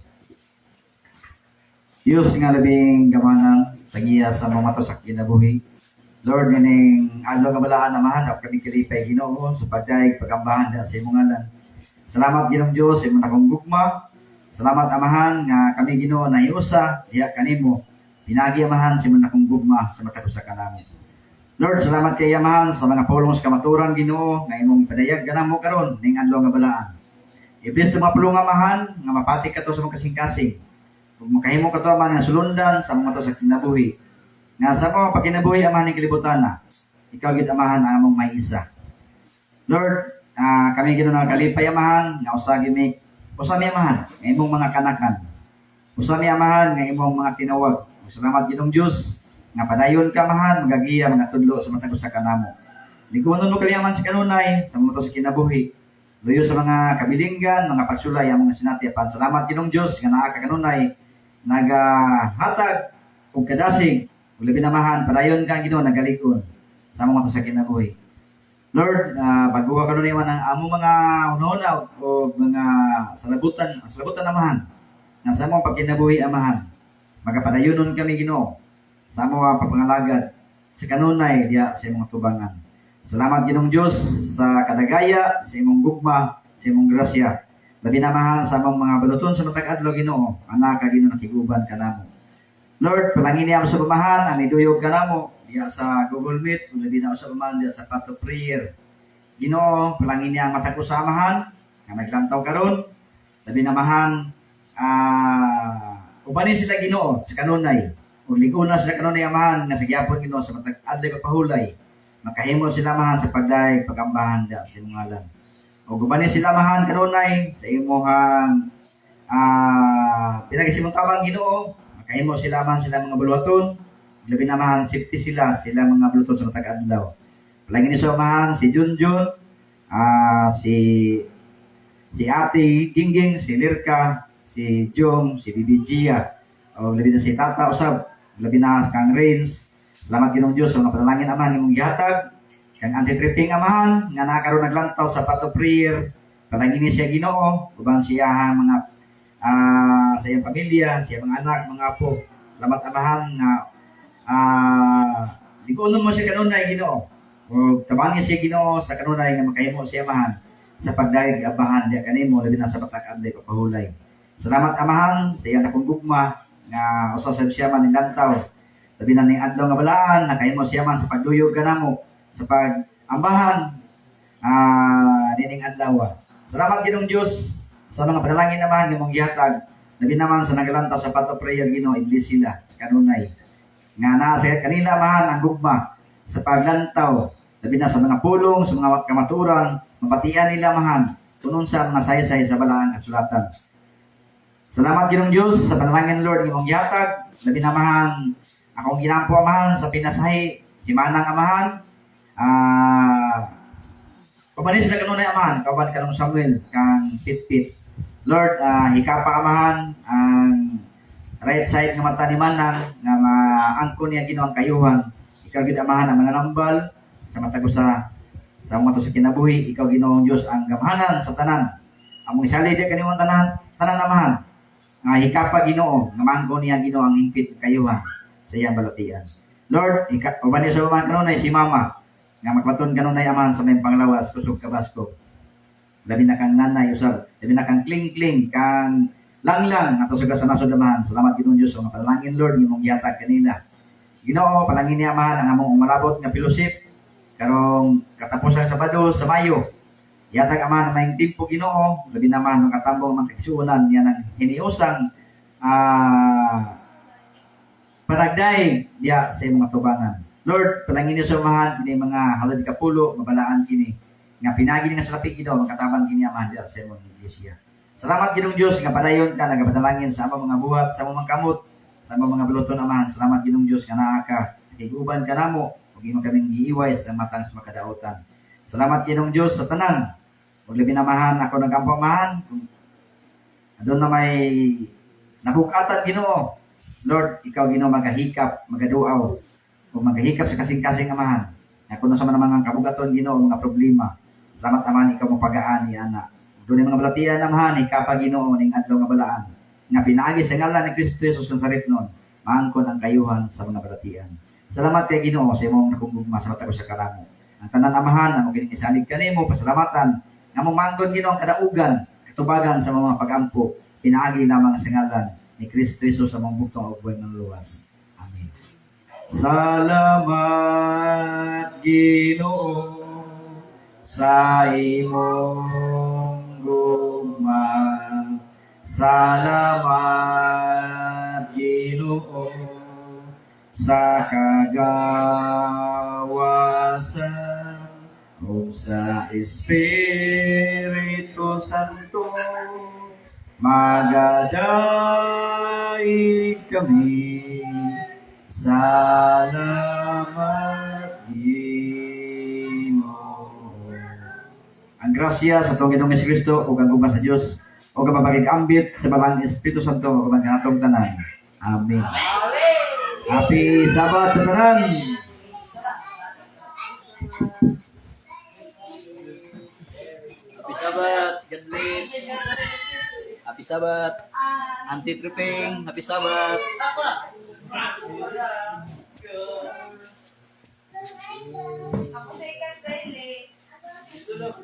Diyos nga labing gamanang tagiya sa mga to sa kinabuhi. Lord, ganing adlaw nga balaan na mahanap kami kalipay Ginoo sa pagdaig pagambahan sa imong ngalan. Salamat Ginoong Dios sa imong akong gugma. Salamat Amahan nga kami Ginoo na iusa diha kanimo. Pinagi Amahan sa imong akong gugma sa matag usa ka namin. Lord, salamat kay Amahan sa mga pulong sa kamaturan Ginoo nga imong padayag kanamo karon ning adlaw nga balaan. I-bless mga pulong Amahan nga mapati ka to sa mga kasing-kasing. Kung makahimo ka to man nga sulundan sa mga to sa kinabuhi. Nga sa mga pagkinabuhi Amahan ng kalibutan na, ikaw gid Amahan ang among may isa. Lord, kami Ginoo nga kalipay Amahan nga usa mi Amahan nga imong mga kanakan. Usa mi Amahan nga imong mga tinawag. Salamat Ginoong Dios nga padayon ka Amahan magagiya mga tudlo sa matag usa ka namo. Ligunon mo kami Amahan sa kanunay sa mga to sa kinabuhi. Luyo sa mga kabilinggan, mga pagsulay ang mga sinatiapan. Salamat Ginoong Dios nga naa ka kanunay nagahatag og kadasig ug labi na Amahan padayon ka Ginoo nagalikon sa mga to sa kinabuhi. Lord, baguha ka nun naman ang amo mga ununa o mga salabutan amahan. Nga sa mo pagkinabuhi amahan. Magapadayonon kami Ginoo. Sa mo papangalagad. Sa kanunay diya sa imong tubangan. Salamat Ginoong Diyos sa kadagaya, sa imong gugma, sa imong grasya. Labi na mahal sa among mga baluton sa matag adlaw Ginoo, anak ka Ginoo nakiguban kanamo. Lord, palangin niya sa pamahan, ang iduyog kanamo diya sa Google Meet, labi na sa pamahan diya sa Path of Prayer. Ginoo, palangin niya ang matag usamahan, nga naglantaw karon. Labi na mahal, ubanin sila Ginoo sa kanunay. Ug liguna sila kanunay amahan nga sa gyapon Ginoo sa matag adlaw pahulay. Makahimo sila mahan sa pagdaig pagambahan da sa imong ngalan. O gubanin sila mahan kanunay sa imong pinagasimong tabang Ginoo. Makahimo sila mahan sila mga buluhaton. Labi na mahan safety sila mga buluhaton sa matag adlaw. Palagi ni sa mahan si Junjun, si Ate Gingging, si Lirka, si Jong, si Bibi Gia. O labi na si Tata usab, labi na kang Rains. Salamat Ginoong Diyos sa mga panalangin amahan imong gihatag. Kang anti-tripping amahan nga nakaroon naglantaw sa Path of Prayer. Palangin siya Ginoo, uban siya mga sa iyang pamilya, sa iyang mga anak, mga apo. Salamat amahan nga ligunon mo siya kanunay Ginoo. O tabangin siya Ginoo sa kanunay nga makahimo siya amahan sa pagdaig abahan diya kanimo labi na sa batag adlay papahulay. Salamat amahan sa iyang akong gugma nga usaw sa siya man nilantaw. Labi na ning adlaw nga balaan, nakahimo siya man sa pagduyog kanamo, sa pag-ambahan, nining adlaw. Salamat Ginoong Diyos sa mga panalangin naman imong gihatag. Labi naman sa nagalantaw sa Path of Prayer Ginoo, iblis sila kanunay. Nga naa sa kanila mahan ang gugma sa paglantaw. Labi na sa mga pulong, sa mga kamaturan, mapatian nila mahan tunon sa mga saysay sa balaang kasulatan. Salamat Ginoong Diyos sa panalangin Lord imong gihatag. Labi na mahan akong ginampo amahan sa pinasahi, si Manang amahan, kabanin sila kanunay amahan, kaban kanong Samuel, kang Pit-Pit. Lord, hikapa amahan, ang right side ng mata ni Manang, nga maangko niya Ginoo ang kayuhan. Ikaw gid amahan ang mga nambal, sa matago sa mga to sa kinabuhi, ikaw Ginoong Diyos ang gamahanan sa tanan. Among isali di kaniwang tanan amahan, nga hikapa Ginoo, nga maangko niya Ginoo ang hingpit kayuhan sa iyang balatian. Lord, uban niya sa uman kanunay si Mama, nga magpaton kanunay amahan sa may panglawas, kusog kabasko. Labi na kang nanay usab, labi na kang kling-kling, kang lang-lang, ato sa nasod amahan. Salamat Ginoong Diyos sa mga panalangin Lord, imong gihatag kanila. Ginoo, palangin niya amahan ang among umalabot nga fellowship, karong katapusan Sabado sa Mayo. Gihatag amahan ang maing timpo Ginoo, labi naman ang katambong mga kaisuunan niya ng hiniusang panagdaig diya sa mga tubangan. Lord, palangin niyo sa umahan kini mga halad kapulo, mabalaan kini nga pinagi nga sa lapi Ginoo, magkatabang kini amahan diya sa imong iglesia. Salamat Ginoong Diyos nga padayon ka nagapadalangin sa among mga buhat, sa among mga kamot, sa among mga buluton amahan. Salamat Ginoong Diyos nga naa ka, nakiguban ka namo, ug imo kaming giiway sa matang sa makadaotan. Salamat Ginoong Diyos sa tanan. Ug labi na mahan ako nagampo amahan. Adun na may nabukatan Ginoo. Lord, ikaw Ginoo magahikap, magaduaw, o magahikap sa kasing-kasing amahan. Kung sa mga kabugaton Ginoo, mga problema. Salamat amahan, ikaw mong pagaan ni Ana. Doon yung mga balatian amahan, ikapa Ginoo, ning adlaw nga balaan. Nga pinaagi sa ngalan ni Kristo Jesus ng sarit nun, maangkon ang kayuhan sa mga balatian. Salamat kay Ginoo sa imong nakugugma sa matago sa karamo. Ang tanan amahan, ang mga kinisalig kanimo, pasalamatan, nga mong maangkon Ginoo ang kadaugan, katubagan sa mga pagampo, pinaagi lamang sa ngalan ni Kristo Jesus sa mga buktong ugboy ng luwas. Amen. Salamat Ginoo sa imong gugma. Salamat Ginoo sa kagawasan o sa Espiritu Santo. Magadaig kami, salamat Ginoo. Ang grasya sa itong Ginoong Jesucristo o ang gugma sa Diyos o kapabagig ambit sa balang Espiritu Santo o kapag kanatong tanan. Amen. Happy Sabbath sa tanan. God bless. Happy Sabbath. Auntie Tripping, Happy Sabbath. Ako sa ikan daily. Salamat.